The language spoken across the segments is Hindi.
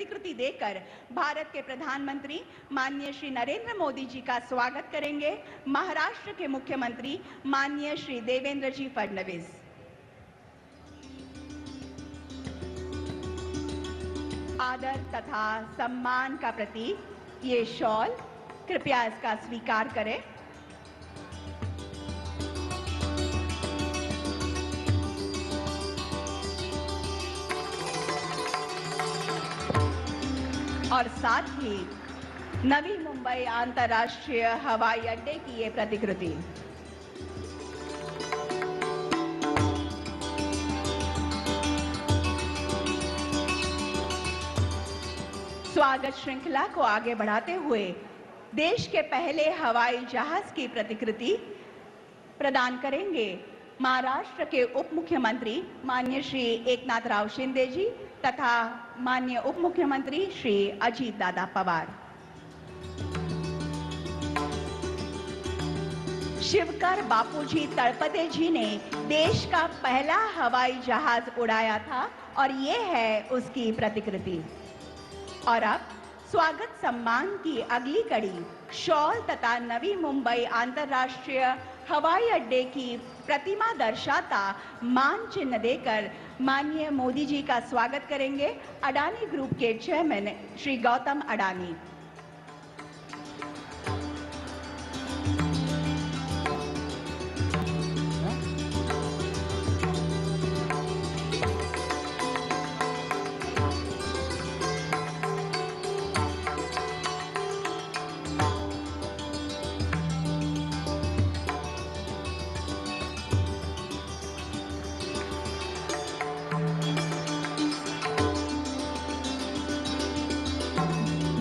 प्रतिकृति देकर भारत के प्रधानमंत्री माननीय श्री नरेंद्र मोदी जी का स्वागत करेंगे महाराष्ट्र के मुख्यमंत्री माननीय श्री देवेंद्र जी फडणवीस। आदर तथा सम्मान का प्रतीक ये शॉल, कृपया इसका स्वीकार करें। और साथ ही नवी मुंबई अंतर्राष्ट्रीय हवाई अड्डे की ये प्रतिकृति। स्वागत श्रृंखला को आगे बढ़ाते हुए देश के पहले हवाई जहाज की प्रतिकृति प्रदान करेंगे महाराष्ट्र के उप मुख्यमंत्री माननीय श्री एकनाथ राव शिंदे जी तथा माननीय उप मुख्यमंत्री श्री अजीत दादा पवार। शिवकर बापूजी तळपदे जी ने देश का पहला हवाई जहाज उड़ाया था और ये है उसकी प्रतिकृति। और अब स्वागत सम्मान की अगली कड़ी शॉल तथा नवी मुंबई अंतर्राष्ट्रीय हवाई अड्डे की प्रतिमा दर्शाता मान चिन्ह देकर माननीय मोदी जी का स्वागत करेंगे अडानी ग्रुप के चेयरमैन श्री गौतम अडानी।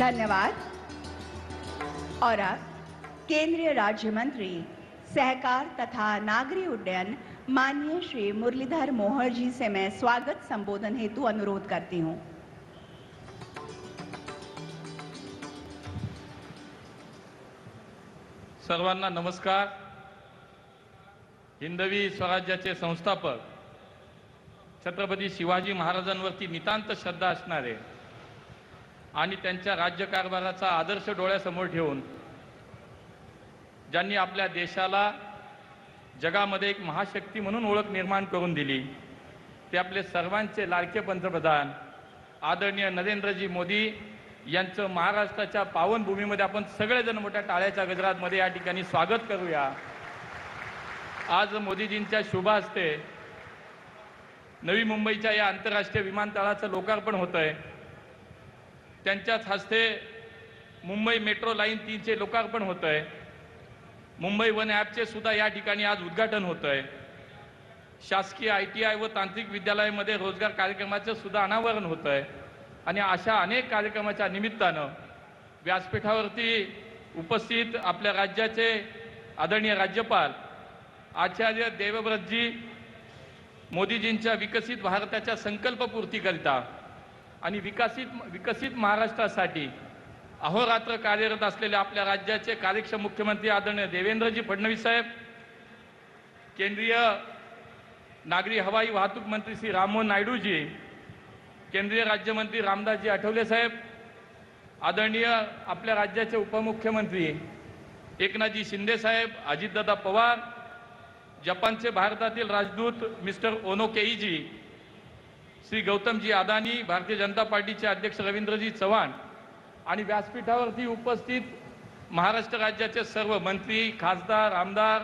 धन्यवाद। और अब केंद्रीय राज्य मंत्री सहकार तथा नागरिक उड्डयन माननीय श्री मुरलीधर मोहर जी से मैं स्वागत संबोधन हेतु अनुरोध करती हूं। सर्वांना नमस्कार। हिंदवी स्वराज्याचे संस्थापक छत्रपती शिवाजी महाराजांवरती नितांत श्रद्धा असणारे आणि त्यांच्या राज्यकारभाराचा आदर्श डोळ्यासमोर ठेवून ज्यांनी आपल्या देशाला जगामध्ये एक महाशक्ती म्हणून ओळख निर्माण करून दिली ते आपले सर्वांचे लाडके पंतप्रधान आदरणीय नरेंद्रजी मोदी यांचं महाराष्ट्राच्या पावनभूमीमध्ये आपण सगळेजण मोठ्या टाळ्याच्या गजरामध्ये या ठिकाणी स्वागत करूया। आज मोदीजींच्या शुभ हस्ते नवी मुंबईच्या या आंतरराष्ट्रीय विमानतळाचं लोकार्पण होतंय। त्यांच्याच हस्ते मुंबई मेट्रो लाईन 3चे लोकार्पण होतंय। मुंबई वन ॲपचे सुद्धा या ठिकाणी आज उद्घाटन होतंय। शासकीय ITI व तांत्रिक विद्यालयामध्ये रोजगार कार्यक्रमाचे सुद्धा अनावरण होतंय आणि अशा अनेक कार्यक्रमाच्या निमित्तानं व्यासपीठावरती उपस्थित आपल्या राज्याचे आदरणीय राज्यपाल आचार्य देवव्रतजी मोदीजींच्या विकसित भारताच्या संकल्पपूर्तीकरिता आणि विकसित महाराष्ट्रासाठी अहोरात्र कार्यरत असलेले आपल्या राज्याचे कार्यक्षम मुख्यमंत्री आदरणीय देवेंद्रजी फडणवीस साहेब, केंद्रीय नागरी हवाई वाहतूक मंत्री श्री राममोहन नायडू जी, केंद्रीय राज्यमंत्री रामदासजी आठवले साहेब, आदरणीय आपल्या राज्याचे उपमुख्यमंत्री एकनाथजी शिंदे साहेब, अजितदादा पवार, जपानचे भारतातील राजदूत मिस्टर ओनो केईजी, श्री गौतमजी अडानी, भारतीय जनता पार्टीचे अध्यक्ष रवींद्रजी चव्हाण आणि व्यासपीठावरती उपस्थित महाराष्ट्र राज्याचे सर्व मंत्री, खासदार, आमदार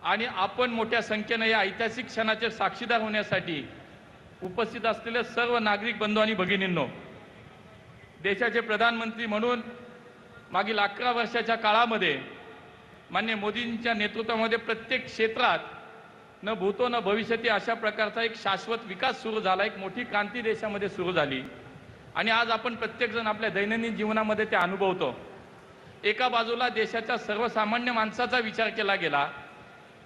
आणि आपण मोठ्या संख्येने या ऐतिहासिक क्षणाचे साक्षीदार होण्यासाठी उपस्थित असलेले सर्व नागरिक बंधू आणि भगिनींनो, देशाचे प्रधानमंत्री म्हणून मागील 11 वर्षाच्या काळामध्ये माननीय मोदींच्या नेतृत्वामध्ये प्रत्येक क्षेत्रात न भूतो न भविष्यती अशा प्रकारचा एक शाश्वत विकास सुरू झाला, एक मोठी क्रांती देशामध्ये सुरू झाली आणि आज आपण प्रत्येकजण आपल्या दैनंदिन जीवनामध्ये ते अनुभवतो। एका बाजूला देशाच्या सर्वसामान्य माणसाचा विचार केला गेला,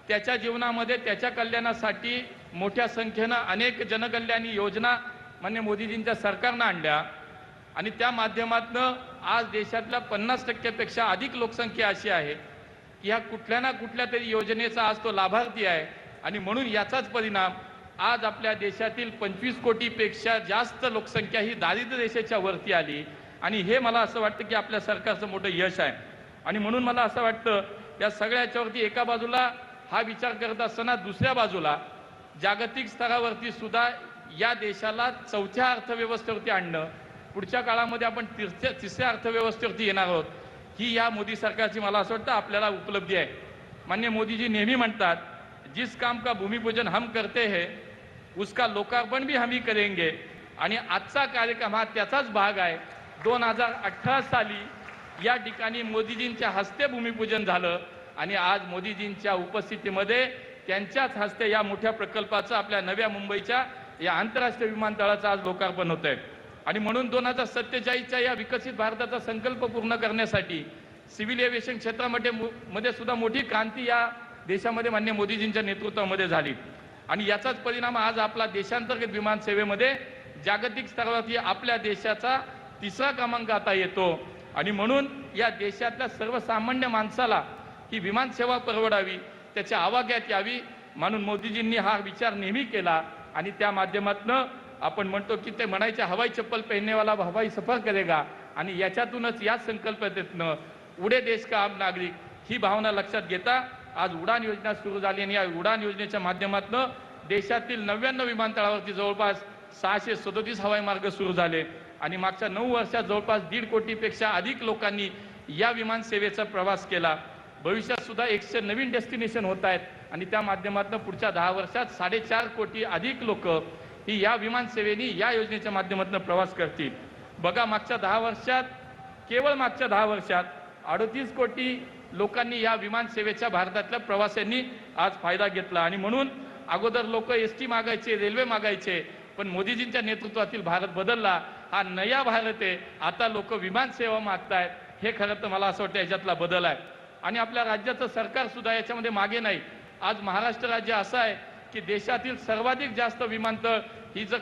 त्याच्या जीवनामध्ये त्याच्या कल्याणासाठी मोठ्या संख्येने अनेक जनकल्याणी योजना माननीय मोदीजींच्या सरकारने आणल्या आणि त्या माध्यमातून आज देशातल्या 50% पेक्षा अधिक लोकसंख्या अशी आहे की ह्या कुठल्या ना कुठल्या तरी योजनेचा आज तो लाभार्थी आहे आणि म्हणून याचाच परिणाम आज आपल्या देशातील 25 कोटीपेक्षा जास्त लोकसंख्या ही दारिद्र्य रेषेच्या वरती आली आणि हे मला असं वाटतं की आपल्या सरकारचं मोठं यश आहे. आणि म्हणून मला असं वाटतं या सगळ्याच्यावरती एका बाजूला हा विचार करत असताना दुसऱ्या बाजूला जागतिक स्तरावरती सुद्धा या देशाला चौथ्या अर्थव्यवस्थेवरती आणणं, पुढच्या काळामध्ये आपण तिसऱ्या अर्थव्यवस्थेवरती येणार आहोत, ही या मोदी सरकारची मला असं वाटतं आपल्याला उपलब्धी आहे. माननीय मोदीजी नेहमी म्हणतात, जिस काम का भूमिपूजन हम करते हैं उसका लोकार्पण भी हम ही करेंगे. आणि आजचा कार्यक्रम हा त्याचाच भाग आहे. 2018 साली या ठिकाणी मोदीजींच्या हस्ते भूमिपूजन झालं आणि आज मोदीजींच्या उपस्थितीमध्ये त्यांच्याच हस्ते या मोठ्या प्रकल्पाचं आपल्या नव्या मुंबईच्या या आंतरराष्ट्रीय विमानतळाचं आज लोकार्पण होत आहे. आणि म्हणून 2047च्या या विकसित भारताचा संकल्प पूर्ण करण्यासाठी सिव्हिल एव्हिएशन क्षेत्रामध्ये सुद्धा मोठी क्रांती या देशामध्ये माननीय मोदीजींच्या नेतृत्वामध्ये झाली. आणि याचाच परिणाम आज आपला देशांतर्गत विमान सेवेमध्ये जागतिक स्तरावरती आपल्या देशाचा 3रा क्रमांक आता येतो. आणि म्हणून या देशातल्या सर्वसामान्य माणसाला ही विमान सेवा परवडावी, त्याच्या आवाक्यात यावी म्हणून मोदीजींनी हा विचार नेहमी केला. आणि त्या माध्यमातून आपण म्हणतो की ते म्हणायचे, हवाई चप्पल पहनने वाला हवाई सफर करेगा. आणि याच्यातूनच या संकल्पनेतनं उडे देश का आम नागरिक ही भावना लक्षात घेता आज उडान योजना सुरू झाली. आणि या उडान योजनेच्या माध्यमातून देशातील 99 विमानतळावरती जवळपास 637 हवाई मार्ग सुरू झाले. आणि मागच्या 9 वर्षात जवळपास 1.5 कोटीपेक्षा अधिक लोकांनी या विमान सेवेचा प्रवास केला. भविष्यात सुद्धा 100 नवीन डेस्टिनेशन होत आहेत. आणि त्या माध्यमातून पुढच्या 10 वर्षात 4.5 कोटी अधिक लोक ही या विमान सेवेनी या योजनेच्या माध्यमातून प्रवास करतील. बघा, मागच्या 10 वर्षात, केवळ मागच्या 10 वर्षात 38 कोटी लोकांनी या विमान सेवेच्या भारतातल्या प्रवाशांनी आज फायदा घेतला. आणि म्हणून अगोदर लोक एसटी मागायचे, रेल्वे मागायचे, पण मोदीजींच्या नेतृत्वातील भारत बदलला. हा नया भारत आहे. आता लोक विमान सेवा मागतायत. हे खरं तर मला असं वाटतं याच्यातला बदल आहे. आणि आपल्या राज्याचं सरकार सुद्धा याच्यामध्ये मागे नाही. आज महाराष्ट्र राज्य असं आहे की देशातील सर्वाधिक जास्त विमानतळ ही जर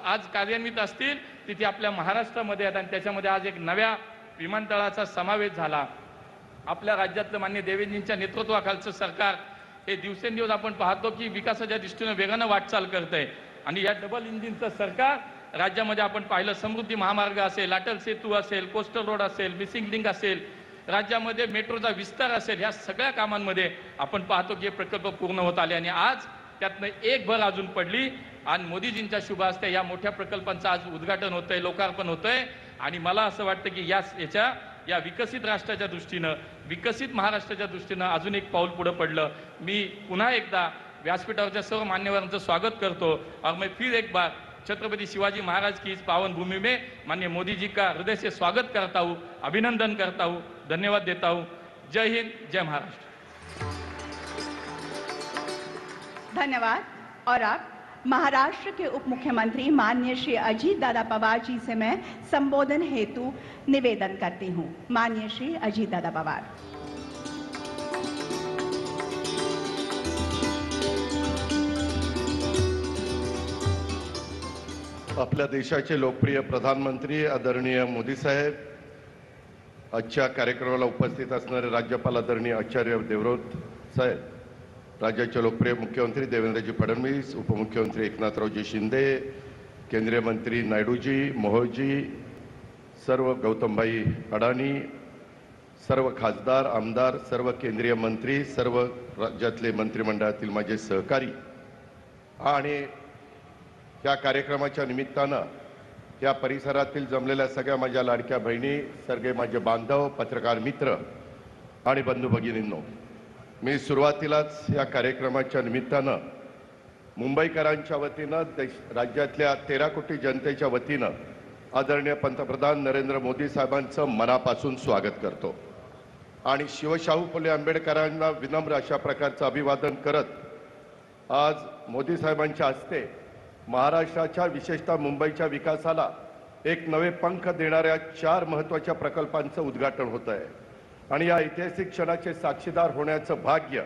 आज कार्यान्वित असतील तिथे आपल्या महाराष्ट्रामध्ये आहेत. आणि त्याच्यामध्ये आज एक नव्या विमानतळाचा समावेश झाला. आपल्या राज्यातलं माननीय देवेंद्रजींच्या नेतृत्वाखालचं सरकार हे दिवसेंदिवस आपण पाहतो की विकासाच्या दृष्टीने वेगानं वाटचाल करत आहे. आणि या डबल इंजिनचं सरकार राज्यामध्ये आपण पाहिलं, समृद्धी महामार्ग असेल, अटल सेतू असेल, कोस्टल रोड असेल, मिसिंग लिंक असेल, राज्यामध्ये मेट्रोचा विस्तार असेल, ह्या सगळ्या कामांमध्ये आपण पाहतो की हे प्रकल्प पूर्ण होत आले. आणि आज त्यातनं एक भर अजून पडली आणि मोदीजींच्या शुभ हस्ते या मोठ्या प्रकल्पांचं आज उद्घाटन होतंय, लोकार्पण होतंय. आणि मला असं वाटतं की या विकसित राष्ट्राच्या दृष्टीनं, विकसित महाराष्ट्राच्या दृष्टीनं अजून एक पाऊल पुढे पडलं. मी पुन्हा एकदा व्यासपीठावरच्या सर्व मान्यवरांचं स्वागत करतो. और मैं फिर एक बार छत्रपति शिवाजी महाराज की इस पावन भूमि में माननीय मोदी जी का हृदय से स्वागत करता हूँ, अभिनंदन करता हूँ, धन्यवाद देता हूँ. जय हिंद, जय महाराष्ट्र. धन्यवाद. और अब महाराष्ट्र के उप मुख्यमंत्री माननीय श्री अजीत दादा पवार जी से मैं संबोधन हेतु निवेदन करती हूँ. माननीय श्री अजीत दादा पवार. आपल्या देशाचे लोकप्रिय प्रधानमंत्री आदरणीय मोदी साहेब, आजच्या कार्यक्रमाला उपस्थित असणारे राज्यपाल आदरणीय आचार्य देवव्रत साहेब, राज्याचे लोकप्रिय मुख्यमंत्री देवेंद्रजी फडणवीस, उपमुख्यमंत्री एकनाथरावजी शिंदे, केंद्रीय मंत्री नायडूजी, मोहोळजी, सर्व गौतमभाई अडाणी, सर्व खासदार, आमदार, सर्व केंद्रीय मंत्री, सर्व राज्यातले मंत्रिमंडळातील माझे सहकारी आणि या कार्यक्रमाच्या निमित्तानं या परिसरातील जमलेल्या सगळ्या माझ्या लाडक्या बहिणी, सगळे माझे बांधव, पत्रकार मित्र आणि बंधू भगिनींनो, मी सुरुवातीलाच या कार्यक्रमाच्या निमित्तानं मुंबईकरांच्या वतीनं, राज्यातल्या 13 कोटी जनतेच्या वतीनं आदरणीय पंतप्रधान नरेंद्र मोदी साहेबांचं मनापासून स्वागत करतो. आणि शिवशाहू फुले आंबेडकरांना विनम्र अशा प्रकारचं अभिवादन करत आज मोदी साहेबांच्या हस्ते महाराष्ट्राच्या, विशेषतः मुंबईच्या विकासाला एक नवे पंख देणाऱ्या 4 महत्त्वाच्या प्रकल्पांचं उद्घाटन होत आहे. आणि या ऐतिहासिक क्षणाचे साक्षीदार होण्याचं भाग्य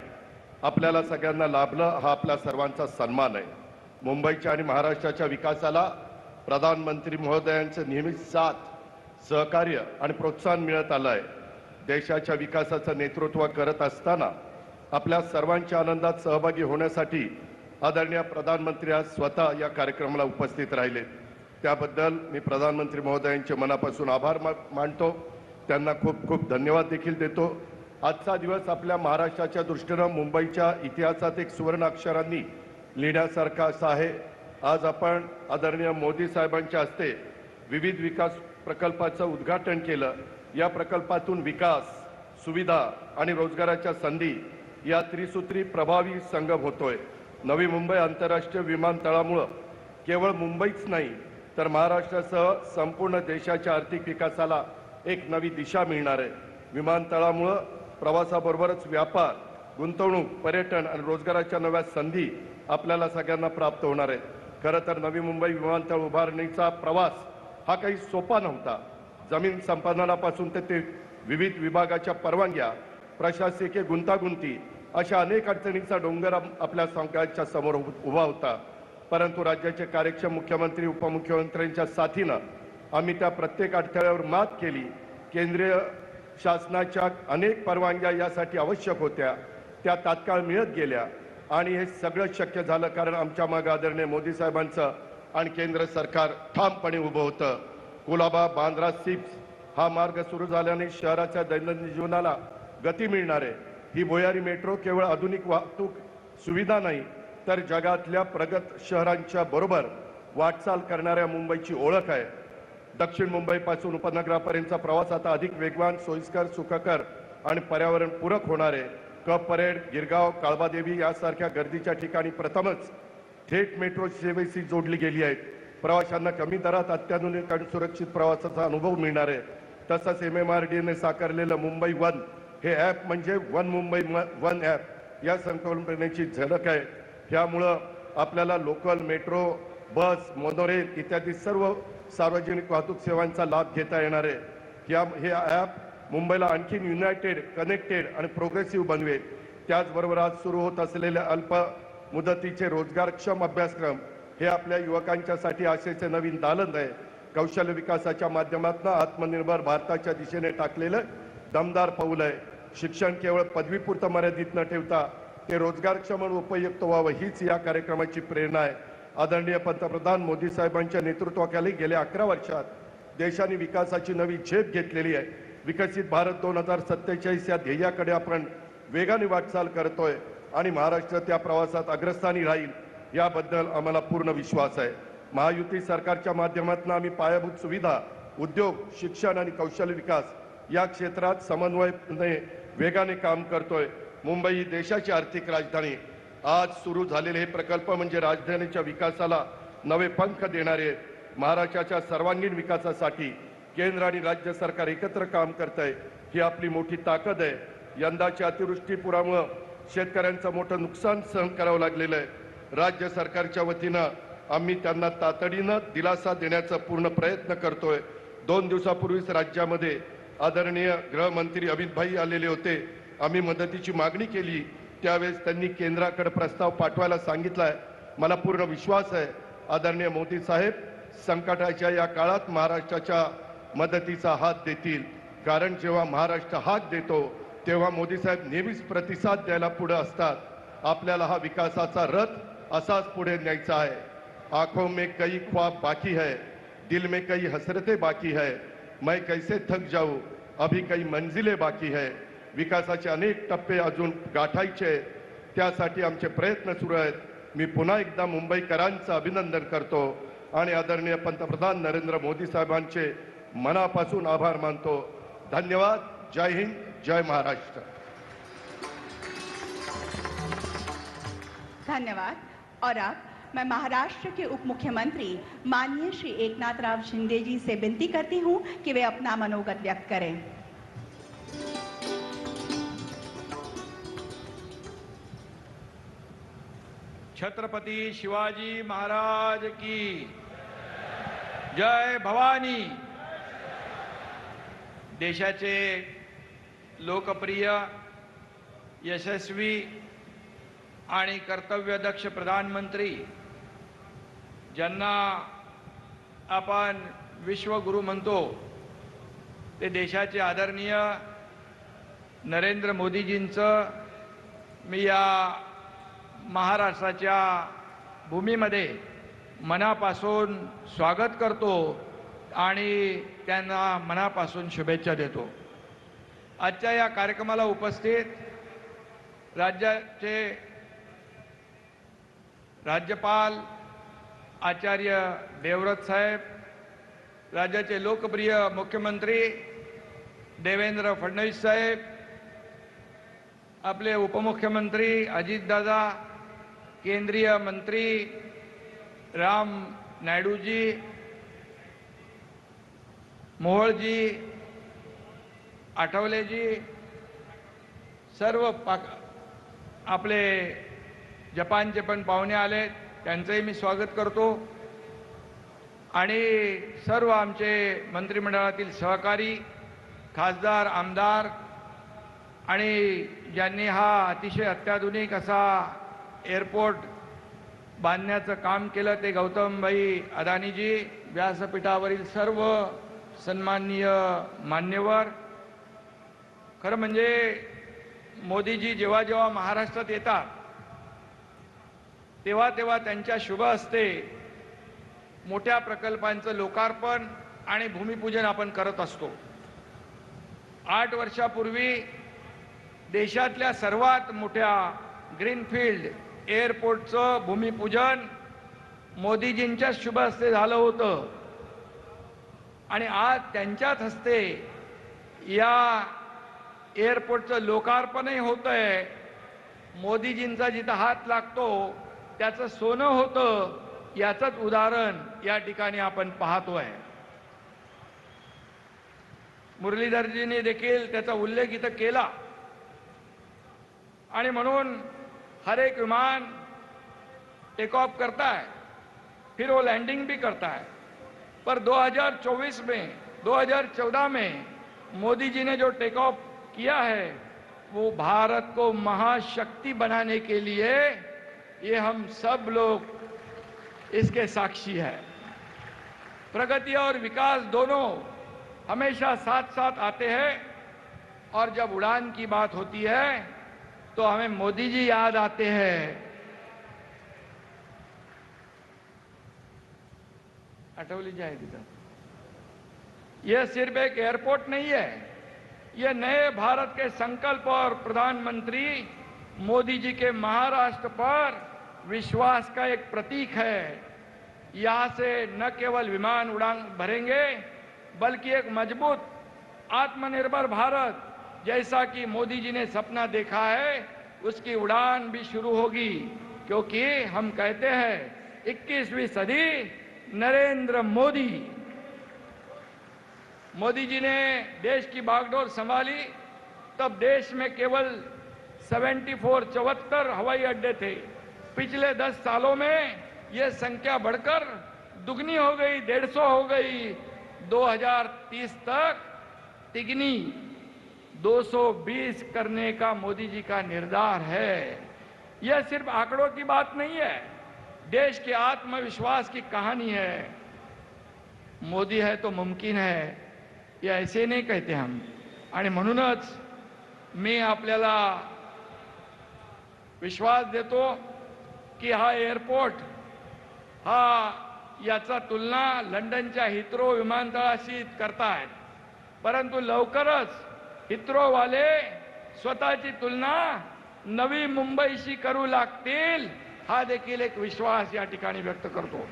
आपल्याला सगळ्यांना लाभलं, हा आपल्या सर्वांचा सन्मान आहे. मुंबईच्या आणि महाराष्ट्राच्या विकासाला प्रधानमंत्री महोदयांचं नेहमीच साथ, सहकार्य आणि प्रोत्साहन मिळत आलं आहे. देशाच्या विकासाचं नेतृत्व करत असताना आपल्या सर्वांच्या आनंदात सहभागी होण्यासाठी आदरणीय प्रधानमंत्री आज स्वतः या कार्यक्रमाला उपस्थित राहिले, त्याबद्दल मी प्रधानमंत्री महोदयांचे मनापासून आभार मानतो. त्यांना खूप खूप धन्यवाद देखील देतो. आजचा दिवस आपल्या महाराष्ट्राच्या दृष्टीनं मुंबईच्या इतिहासात एक सुवर्ण अक्षरांनी लिहिण्यासारखा असा आहे. आज आपण आदरणीय मोदी साहेबांच्या हस्ते विविध विकास प्रकल्पाचं उद्घाटन केलं. या प्रकल्पातून विकास, सुविधा आणि रोजगाराच्या संधी या त्रिसूत्री प्रभावी संगम होतोय. नवी मुंबई आंतरराष्ट्रीय विमानतळामुळं केवळ मुंबईच नाही तर महाराष्ट्रासह संपूर्ण देशाच्या आर्थिक विकासाला एक नवी दिशा मिळणार आहे. विमानतळामुळं प्रवासाबरोबरच व्यापार, गुंतवणूक, पर्यटन आणि रोजगाराच्या नव्या संधी आपल्याला सगळ्यांना प्राप्त होणार आहेत. खरं तर नवी मुंबई विमानतळ उभारणीचा प्रवास हा काही सोपा नव्हता. जमीन संपादनापासून ते विविध विभागाच्या परवानग्या, प्रशासकीय गुंतागुंती अशा अनेक अडचणींचा डोंगर आपल्या सगळ्यांच्या समोर उभा होता. परंतु राज्याचे कार्यक्षम मुख्यमंत्री, उपमुख्यमंत्र्यांच्या साथीनं आम्ही त्या प्रत्येक अडथळ्यावर मात केली. केंद्रीय शासनाच्या अनेक परवानग्या यासाठी आवश्यक होत्या, त्या तात्काळ मिळत गेल्या आणि हे सगळं शक्य झालं कारण आमच्या मागे आदरणीय मोदी साहेबांचं आणि केंद्र सरकार ठामपणे उभं होतं. कुलाबा, बांद्रा, सिप्स हा मार्ग सुरू झाल्याने शहराच्या दैनंदिन जीवनाला गती मिळणार आहे. ही भुयारी मेट्रो केवळ आधुनिक वाहतूक सुविधा नाही तर जगातल्या प्रगत शहरांच्या बरोबर वाटचाल करणाऱ्या मुंबईची ओळख आहे. दक्षिण मुंबईपासून उपनगरापर्यंतचा प्रवास आता अधिक वेगवान, सोयीस्कर, सुखकर आणि पर्यावरणपूरक होणार आहे. कप परेड, गिरगाव, काळबादेवी यासारख्या गर्दीच्या ठिकाणी प्रथमच थेट मेट्रो सेवेशी जोडली गेली आहेत. प्रवाशांना कमी दरात अत्याधुनिक आणि सुरक्षित प्रवासाचा अनुभव मिळणार आहे. तसंच MMRDAने साकारलेलं मुंबई वन हे ॲप म्हणजे वन मुंबई वन ॲप या संकल्पनेची झलक आहे. त्यामुळं आपल्याला लोकल, मेट्रो, बस, मोनोरेल इत्यादी सर्व सार्वजनिक वाहतूक सेवांचा लाभ घेता येणार आहे. हे ॲप मुंबईला आणखी युनायटेड, कनेक्टेड आणि प्रोग्रेसिव्ह बनवेल. त्याचबरोबर आज सुरू होत असलेले अल्प मुदतीचे रोजगारक्षम अभ्यासक्रम हे आपल्या युवकांच्यासाठी आशेचे नवीन दालन आहे. कौशल्य विकासाच्या माध्यमातून आत्मनिर्भर भारताच्या दिशेने टाकलेलं दमदार पाऊल आहे. शिक्षण केवळ पदवीपुरतं मर्यादित न ठेवता ते रोजगारक्षम आणि उपयुक्त व्हावं हीच या कार्यक्रमाची प्रेरणा आहे. आदरणीय पंतप्रधान मोदी साहेबांच्या नेतृत्वाखाली गेल्या 11 वर्षात देशाने विकासाची नवी झेप घेतलेली आहे. विकसित भारत 2047 या ध्येयाकडे आपण वेगाने वाटचाल करतोय आणि महाराष्ट्र त्या प्रवासात अग्रस्थानी राहील याबद्दल आम्हाला पूर्ण विश्वास आहे. महायुती सरकारच्या माध्यमातून आम्ही पायाभूत सुविधा, उद्योग, शिक्षण आणि कौशल्य विकास या क्षेत्रात समन्वयाने वेगाने काम करतोय. मुंबई ही देशाची आर्थिक राजधानी. आज सुरू झालेले हे प्रकल्प म्हणजे राजधानीच्या विकासाला नवे पंख देणारे आहेत. महाराष्ट्राच्या सर्वांगीण विकासासाठी केंद्र आणि राज्य सरकार एकत्र काम करत आहे, ही आपली मोठी ताकद आहे. यंदाच्या अतिवृष्टीपुरामुळे शेतकऱ्यांचं मोठं नुकसान सहन करावं लागलेलं आहे. राज्य सरकारच्या वतीनं आम्ही त्यांना तातडीनं दिलासा देण्याचा पूर्ण प्रयत्न करतोय. 2 दिवसापूर्वीच राज्यामध्ये आदरणीय गृहमंत्री अमित भाई आलेले होते. आम्ही मदतीची मागणी केली, त्यावेळेस त्यांनी केंद्राकडे प्रस्ताव पाठवायला सांगितलाय. मला पूर्ण विश्वास आहे आदरणीय मोदी साहेब संकटाच्या या काळात महाराष्ट्राच्या मदतीचा हात देतील. कारण जेव्हा महाराष्ट्र हात देतो तेव्हा मोदी साहेब नेहमीच प्रतिसाद द्यायला पुढे असतात. आपल्याला हा विकासाचा रथ असाच पुढे न्यायचा आहे. आंखों में कई ख्वाब बाकी है, दिल में कई हसरतें बाकी है, मैं कैसे थक जाऊं, अभी कई मंजिलें बाकी है. विकासाचे अनेक टप्पे अजून गाठायचे, त्यासाठी आमचे प्रयत्न सुरू आहेत. मी पुन्हा एकदा मुंबईकरांचं अभिनंदन करतो आणि आदरणीय पंतप्रधान नरेंद्र मोदी साहेबांचे मनापासून आभार मानतो. धन्यवाद. जय हिंद, जय महाराष्ट्र. धन्यवाद. और अब मैं महाराष्ट्र के उप मुख्यमंत्री माननीय श्री एकनाथराव शिंदे जी से विनती करती हूं कि वे अपना मनोगत व्यक्त करें. छत्रपती शिवाजी महाराज की जय. भवानी. देशाचे लोकप्रिय, यशस्वी आणि कर्तव्यदक्ष प्रधानमंत्री ज्यांना आपण विश्वगुरु म्हणतो ते देशाचे आदरणीय नरेंद्र मोदीजींचं मी या महाराष्ट्राच्या भूमीमध्ये मनापासून स्वागत करतो आणि त्यांना मनापासून शुभेच्छा देतो. आजच्या या कार्यक्रमाला उपस्थित राज्याचे राज्यपाल आचार्य देवव्रत साहेब, राज्याचे लोकप्रिय मुख्यमंत्री देवेंद्र फडणवीस साहेब, आपले उपमुख्यमंत्री अजितदादा, केंद्रीय मंत्री राम नायडूजी, मोहोळजी, आठवलेजी, सर्व आपले जपानचे पण पाहुणे आले, त्यांचंही मी स्वागत करतो. आणि सर्व आमचे मंत्रिमंडळातील सहकारी, खासदार, आमदार आणि ज्यांनी हा अतिशय अत्याधुनिक असा एअरपोर्ट बांधण्याचं काम केलं ते गौतमभाई अदानीजी, व्यासपीठावरील सर्व सन्माननीय मान्यवर. खरं म्हणजे मोदीजी जेव्हा जेव्हा महाराष्ट्रात येतात तेव्हा तेव्हा त्यांच्या शुभ हस्ते मोठ्या प्रकल्पांचं लोकार्पण आणि भूमिपूजन आपण करत असतो. 8 वर्षापूर्वी देशातल्या सर्वात मोठ्या ग्रीनफील्ड एअरपोर्टचं भूमिपूजन मोदीजींच्या शुभ हस्ते झालं होतं आणि आज त्यांच्याच हस्ते या एअरपोर्टचं लोकार्पणही होतंय. मोदीजींचा जिथं हात लागतो त्याचं सोनं होतं, याचंच उदाहरण या ठिकाणी आपण पाहतोय. मुरलीधरजींनी देखील त्याचा उल्लेख इथं केला आणि म्हणून हर एक विमान टेक ऑफ करता है, फिर वो लैंडिंग भी करता है. पर 2014 में मोदी जी ने जो टेक ऑफ किया है वो भारत को महाशक्ति बनाने के लिए, ये हम सब लोग इसके साक्षी है. प्रगति और विकास दोनों हमेशा साथ साथ आते हैं और जब उड़ान की बात होती है तो हमें मोदी जी याद आते हैं. अटौली जाए तिथं. यह सिर्फ एक एयरपोर्ट नहीं है, यह नए भारत के संकल्प और प्रधानमंत्री मोदी जी के महाराष्ट्र पर विश्वास का एक प्रतीक है. यहाँ से न केवल विमान उड़ान भरेंगे बल्कि एक मजबूत आत्मनिर्भर भारत जैसा कि मोदी जी ने सपना देखा है उसकी उड़ान भी शुरू होगी. क्योंकि हम कहते हैं 21वीं सदी नरेंद्र मोदी. मोदी जी ने देश की बागडोर संभाली तब देश में केवल 74 हवाई अड्डे थे. पिछले 10 सालों में यह संख्या बढ़कर दुगनी हो गई, 150 हो गई. 2030 तक तिगनी 220 करने का मोदी जी का निर्धार है. यह सिर्फ आंकड़ों की बात नहीं है, देश के आत्मविश्वास की कहानी है. मोदी है तो मुमकिन है, ये ऐसे नहीं कहते हम. आणि म्हणूनच मी आपल्याला विश्वास देतो की हा एअरपोर्ट हा याचा तुलना लंडनच्या हिथ्रो विमानतळाशी करतायत, परंतु लवकरच हिथ्रो वाले स्वतःची तुलना नवी मुंबईशी करू लागतील, हा देखील एक विश्वास या ठिकाणी व्यक्त करतो.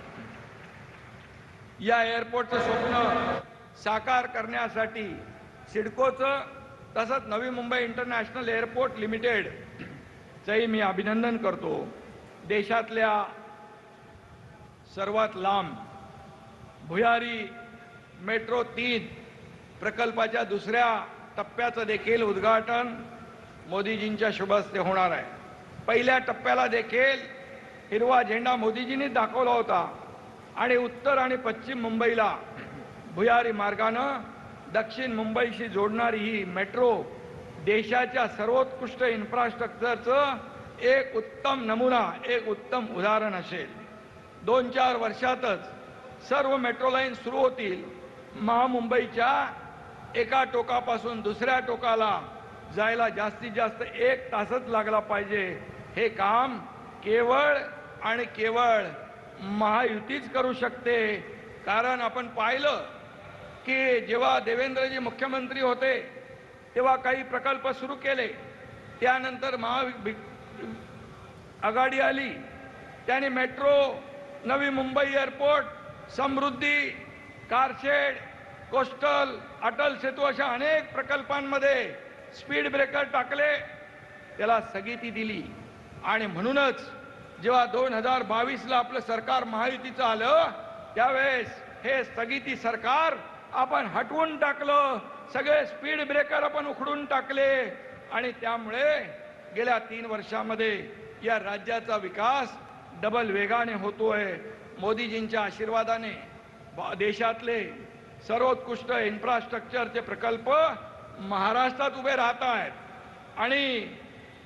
या एअरपोर्टचं स्वप्न साकार करण्यासाठी सिडकोचं तसंच Navi Mumbai international airport limited चंही मी अभिनंदन करतो. देशातल्या सर्वात लांब भुयारी मेट्रो 3 प्रकल्पाच्या दुसऱ्या टप्प्याचं देखील उद्घाटन मोदीजींच्या शुभ हस्ते होणार आहे. पहिल्या टप्प्याला देखील हिरवा झेंडा मोदीजींनी दाखवला होता आणि उत्तर आणि पश्चिम मुंबईला भुयारी मार्गानं दक्षिण मुंबईशी जोडणारी ही मेट्रो देशाच्या सर्वोत्कृष्ट इन्फ्रास्ट्रक्चरचं एक उत्तम नमुना, एक उत्तम उदाहरण असेल. 2-4 वर्षातच सर्व मेट्रो लाईन सुरू होतील. महामुंबईच्या एका टोकापासून दुसऱ्या टोकाला जायला जास्तीत जास्त 1 तासच लागला पाहिजे. हे काम केवळ आणि केवळ महायुतीच करू शकते. कारण आपण पाहिलं की जेव्हा देवेंद्रजी मुख्यमंत्री होते तेव्हा काही प्रकल्प सुरू केले, त्यानंतर आघाडी आली, त्याने मेट्रो, नवी मुंबई एअरपोर्ट, समृद्धी, कारशेड, कोस्टल, अटल सेतू अशा अनेक प्रकल्पांमध्ये स्पीड ब्रेकर टाकले, त्याला स्थगिती दिली. आणि म्हणूनच जेव्हा 2022ला आपलं सरकार महायुतीचं आलं त्यावेळेस हे स्थगिती सरकार आपण हटवून टाकलं, सगळे स्पीड ब्रेकर आपण उखडून टाकले आणि त्यामुळे गेल्या 3 वर्षामध्ये या राज्याचा विकास डबल वेगाने होतोय. मोदीजींच्या आशीर्वादाने देशातले सर्वोत्कृष्ट इन्फ्रास्ट्रक्चरचे प्रकल्प महाराष्ट्रात उभे राहत आहेत आणि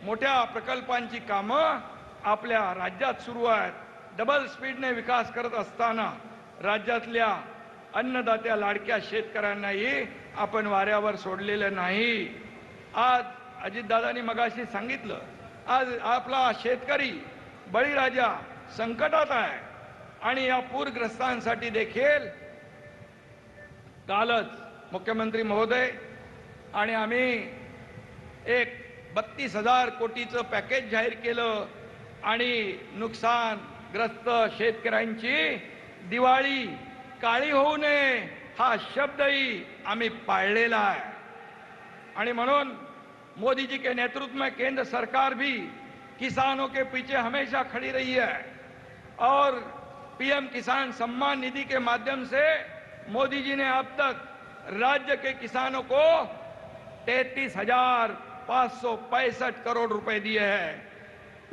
मोठ्या प्रकल्पांची कामं आपल्या राज्यात सुरू आहेत. डबल स्पीडने विकास करत असताना राज्यातल्या अन्नदात्या लाडक्या शेतकऱ्यांनाही आपण वाऱ्यावर सोडलेलं नाही. आज अजितदादांनी मगाशी सांगितलं, आज आपला शेतकरी बळीराजा संकटात आहे आणि या पूरग्रस्तांसाठी देखील कालच मुख्यमंत्री महोदय आणि आम्ही एक 32,000 कोटीचं पॅकेज जाहीर केलं आणि नुकसानग्रस्त शेतकऱ्यांची दिवाळी काळी होऊ नये हा शब्दही आम्ही पाळलेला आहे. आणि म्हणून मोदी जी के नेतृत्व में केंद्र सरकार भी किसानों के पीछे हमेशा खड़ी रही है और पीएम किसान सम्मान निधि के माध्यम से मोदी जी ने अब तक राज्य के किसानों को 33,565 करोड़ रुपए दिए हैं.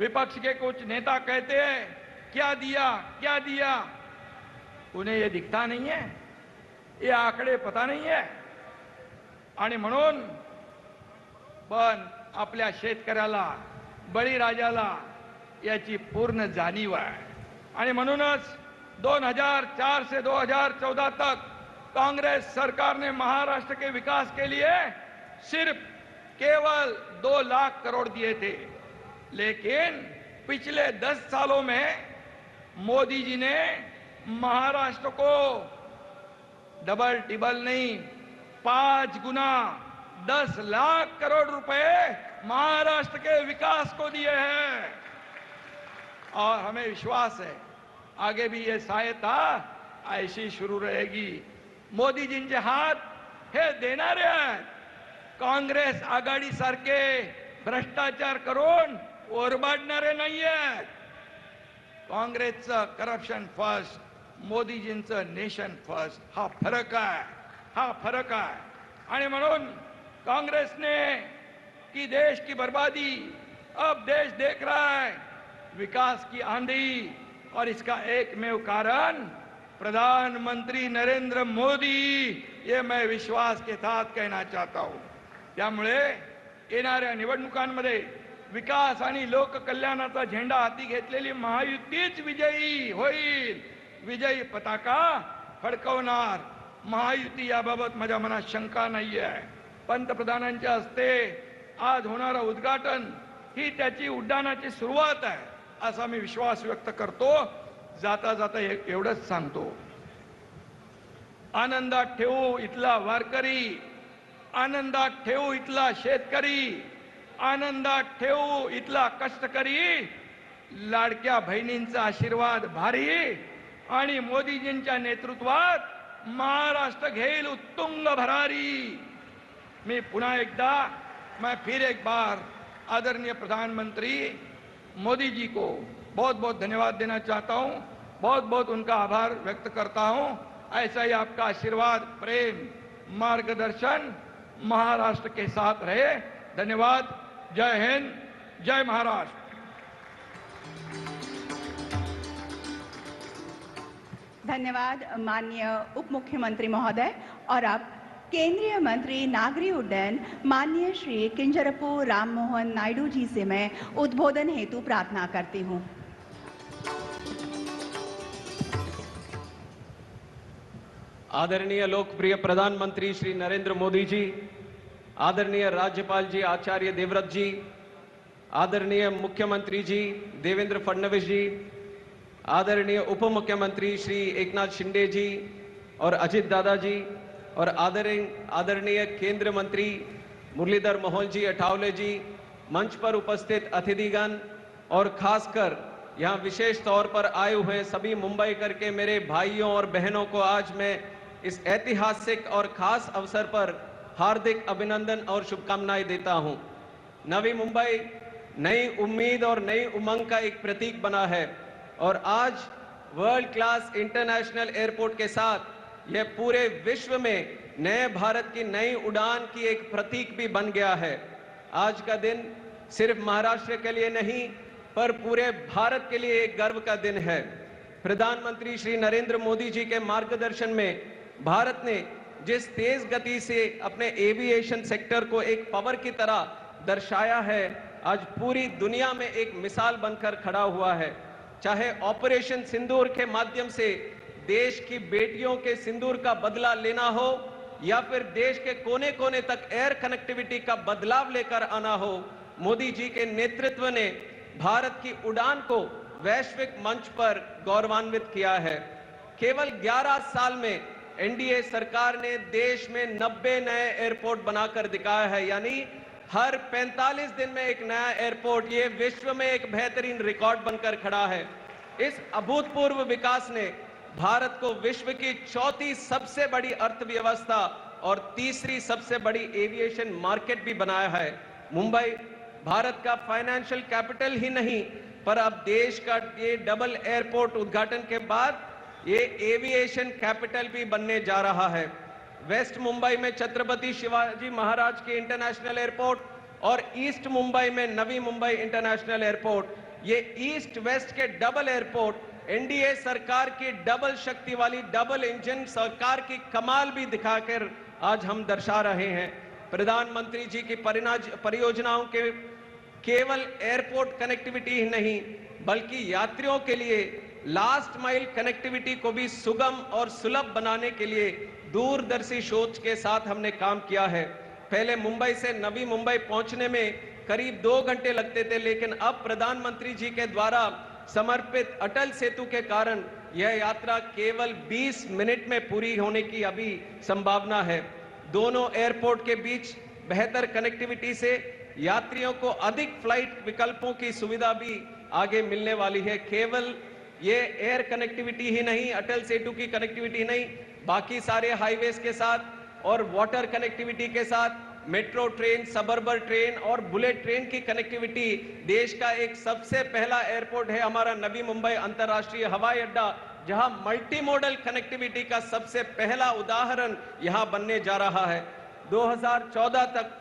विपक्ष के कुछ नेता कहते हैं क्या दिया क्या दिया, उन्हें ये दिखता नहीं है, ये आंकड़े पता नहीं है. आणि म्हणून पण आपल्या शेतकऱ्याला बळीराजाला याची पूर्ण जाणीव आहे. आणि म्हणूनच 2004 से 2014 तक कांग्रेस सरकार ने महाराष्ट्र के विकास के लिए सिर्फ केवल 2 लाख करोड़ दिए थे, लेकिन पिछले 10 सालों में मोदी जी ने महाराष्ट्र को डबल टिबल नहीं 5 गुना 10 लाख करोड़ रुपए महाराष्ट्र के विकास को दिए हैं. और हमें विश्वास है आगे भी ये सहायता ऐसी शुरू रहेगी. मोदीजींचे हात हे देणारे आहेत. काँग्रेस आघाडी सारखे भ्रष्टाचार करून ओरबाडणारे नाही आहेत. काँग्रेसचं करप्शन फर्स्ट, मोदीजींचं नेशन फर्स्ट, हा फरक आहे, हा फरक आहे. आणि म्हणून कांग्रेस ने की देश की बर्बादी, अब देश देख रहा है विकास की आंधी, और इसका एकमेव कारण प्रधानमंत्री नरेंद्र मोदी, ये मैं विश्वास के साथ कहना चाहता हूं. त्यामुळे येणाऱ्या निवडणुकांमध्ये विकास आणि लोककल्याणाचा झेंडा हाती घेतलेली महायुतीच विजयी होईल, विजयी पताका फडकवणार. महायुती याबाबत माझ्या मनात शंका नाही आहे. पंतप्रधानांच्या हस्ते आज होणारं उद्घाटन ही त्याची उड्डाणाची सुरुवात आहे असा मी विश्वास व्यक्त करतो. जाता जाता एवढंच सांगतो, आनंदात ठेवू इथला वारकरी, आनंदात ठेवू इथला शेतकरी, आनंदात ठेवू इथला कष्टकरी. लाडक्या बहिणींचा आशीर्वाद भारी आणि मोदीजींच्या नेतृत्वात महाराष्ट्र घेईल उत्तुंग भरारी. मैं पुनः एकदा, मैं फिर एक बार आदरणीय प्रधानमंत्री मोदी जी को बहुत बहुत धन्यवाद देना चाहता हूं, बहुत बहुत उनका आभार व्यक्त करता हूं. ऐसा ही आपका आशीर्वाद, प्रेम, मार्गदर्शन महाराष्ट्र के साथ रहे. धन्यवाद. जय हिंद, जय महाराष्ट्र. धन्यवाद माननीय उप मुख्यमंत्री महोदय. और अब केंद्रीय मंत्री नागरिक उड्डयन माननीय श्री किंजरपू राम मोहन नायडू जी से मैं उद्बोधन हेतु प्रार्थना करती हूँ. आदरणीय लोकप्रिय प्रधानमंत्री श्री नरेंद्र मोदी जी, आदरणीय राज्यपाल जी आचार्य देवव्रत जी, आदरणीय मुख्यमंत्री जी देवेंद्र फडणवीस जी, आदरणीय उप मुख्यमंत्री श्री एकनाथ शिंदे जी और अजित दादा जी, और आदरणीय केंद्र मंत्री मुरलीधर मोहोल जी अठावले जी, मंच पर उपस्थित अतिथिगण और खासकर यहाँ विशेष तौर पर आए हुए सभी मुंबई के मेरे भाइयों और बहनों को आज मैं इस ऐतिहासिक और खास अवसर पर हार्दिक अभिनंदन और शुभकामनाएं देता हूं। नवी मुंबई नई उम्मीद और नई उमंग का एक प्रतीक बना है और आज वर्ल्ड क्लास इंटरनेशनल एयरपोर्ट के साथ यह पूरे विश्व में नए भारत की नई उड़ान की एक प्रतीक भी बन गया है। आज का दिन सिर्फ महाराष्ट्र के लिए नहीं पर पूरे भारत के लिए एक गर्व का दिन है। प्रधानमंत्री श्री नरेंद्र मोदी जी के मार्गदर्शन में भारत ने जिस तेज गति से अपने एविएशन सेक्टर को एक पावर की तरह दर्शाया है, आज पूरी दुनिया में एक मिसाल बनकर खड़ा हुआ है। चाहे ऑपरेशन सिंदूर के माध्यम से देश की बेटियों के सिंदूर का बदला लेना हो या फिर देश के कोने कोने तक एयर कनेक्टिविटी का बदलाव लेकर आना हो, मोदी जी के नेतृत्व ने भारत की उड़ान को वैश्विक मंच पर गौरवान्वित किया है। केवल 11 साल में एनडीए सरकार ने देश में 90 नए एयरपोर्ट बनाकर दिखाया है, यानी हर 45 दिन में एक नया एयरपोर्ट। ये विश्व में एक बेहतरीन रिकॉर्ड बनकर खड़ा है। इस अभूतपूर्व विकास ने भारत को विश्व की चौथी सबसे बड़ी अर्थव्यवस्था और तीसरी सबसे बड़ी एविएशन मार्केट भी बनाया है। मुंबई भारत का फाइनेंशियल कैपिटल ही नहीं पर अब देश का ये डबल एयरपोर्ट उद्घाटन के बाद ये एविएशन कैपिटल भी बनने जा रहा है। वेस्ट मुंबई में छत्रपति शिवाजी महाराज के इंटरनेशनल एयरपोर्ट और ईस्ट मुंबई में नवी मुंबई इंटरनेशनल एयरपोर्ट, ये ईस्ट वेस्ट के डबल एयरपोर्ट एनडीए सरकार की डबल शक्ति वाली डबल इंजन सरकार की कमाल भी दिखाकर आज हम दर्शा रहे हैं। प्रधानमंत्री जी की परियोजनाओं के केवल एयरपोर्ट कनेक्टिविटी ही नहीं बल्कि यात्रियों के लिए लास्ट माइल कनेक्टिविटी को भी सुगम और सुलभ बनाने के लिए दूरदर्शी सोच के साथ हमने काम किया है। पहले मुंबई से नवी मुंबई पहुंचने में करीब 2 घंटे लगते थे, लेकिन अब प्रधानमंत्री जी के द्वारा समर्पित अटल सेतु के कारण यह यात्रा केवल 20 मिनट में पूरी होने की अभी संभावना है। दोनों एयरपोर्ट के बीच बेहतर कनेक्टिविटी से यात्रियों को अधिक फ्लाइट विकल्पों की सुविधा भी आगे मिलने वाली है। केवल ये एयर कनेक्टिविटी ही नहीं, अटल सेतु की कनेक्टिविटी नहीं, बाकी सारे हाईवेज के साथ और वाटर कनेक्टिविटी के साथ मेट्रो ट्रेन, सबअर्बन ट्रेन और बुलेट ट्रेन की कनेक्टिविटी, देश का एक सबसे पहला एयरपोर्ट है हमारा नवी मुंबई अंतर्राष्ट्रीय हवाई अड्डा, जहां मल्टी मॉडल कनेक्टिविटी का सबसे पहला उदाहरण यहां बनने जा रहा है। 2014 तक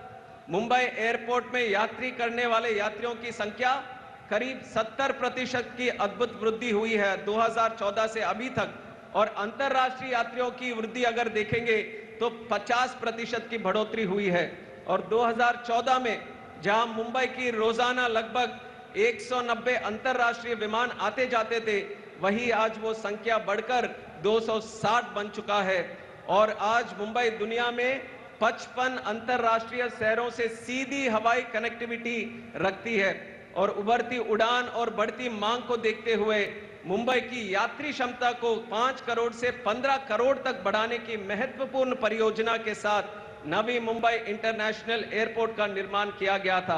मुंबई एयरपोर्ट में यात्री करने वाले यात्रियों की संख्या करीब 70% की अद्भुत वृद्धि हुई है 2014 से अभी तक, और अंतर्राष्ट्रीय यात्रियों की वृद्धि अगर देखेंगे तो 50% की बढ़ोतरी हुई है। और 2014 में जहां मुंबई की रोजाना लगभग 190 अंतर्राष्ट्रीय विमान आते जाते थे, वही आज वो संख्या बढ़कर 260 बन चुका है। और आज मुंबई दुनिया में 55 अंतर्राष्ट्रीय शहरों से सीधी हवाई कनेक्टिविटी रखती है। और उभरती उड़ान और बढ़ती मांग को देखते हुए मुंबई की यात्री क्षमता को 5 करोड़ से 15 करोड़ तक बढ़ाने की महत्वपूर्ण परियोजना के साथ नवी मुंबई इंटरनेशनल एयरपोर्ट का निर्माण किया गया था।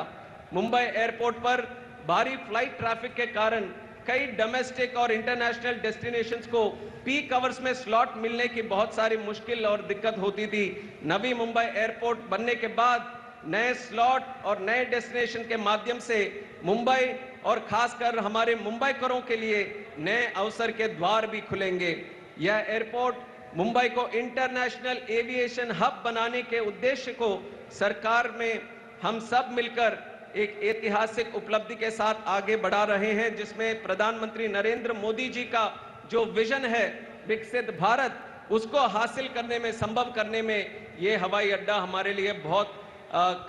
मुंबई एयरपोर्ट पर भारी फ्लाइट ट्रैफिक के कारण कई डोमेस्टिक और इंटरनेशनल डेस्टिनेशंस को पीक आवर्स में स्लॉट मिलने की बहुत सारी मुश्किल और दिक्कत होती थी। नवी मुंबई एयरपोर्ट बनने के बाद नए स्लॉट और नए डेस्टिनेशन के माध्यम से मुंबई और खासकर हमारे मुंबईकरों के लिए नए अवसर के द्वार भी खुलेंगे। यह एयरपोर्ट मुंबई को इंटरनेशनल एविएशन हब बनाने के उद्देश्य को सरकार में हम सब मिलकर एक ऐतिहासिक उपलब्धि के साथ आगे बढ़ा रहे हैं, जिसमें प्रधानमंत्री नरेंद्र मोदी जी का जो विजन है विकसित भारत, उसको हासिल करने में, संभव करने में ये हवाई अड्डा हमारे लिए बहुत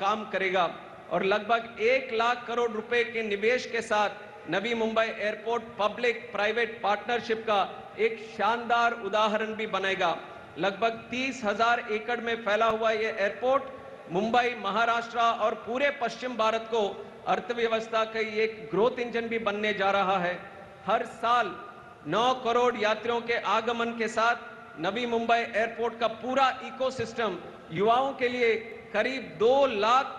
काम करेगा। और लगभग 1 लाख करोड़ रुपए के निवेश के साथ Navi Mumbai airport public private partnership का एक शानदार उदाहरण भी बनेगा। लगभग 30,000 एकड़ में फैला हुआ यह एयरपोर्ट मुंबई, महाराष्ट्र और पूरे पश्चिम भारत को अर्थव्यवस्था का एक ग्रोथ इंजन भी बनने जा रहा है। हर साल 9 करोड़ यात्रियों के आगमन के साथ नवी मुंबई एयरपोर्ट का पूरा इकोसिस्टम युवाओं के लिए करीब 2 लाख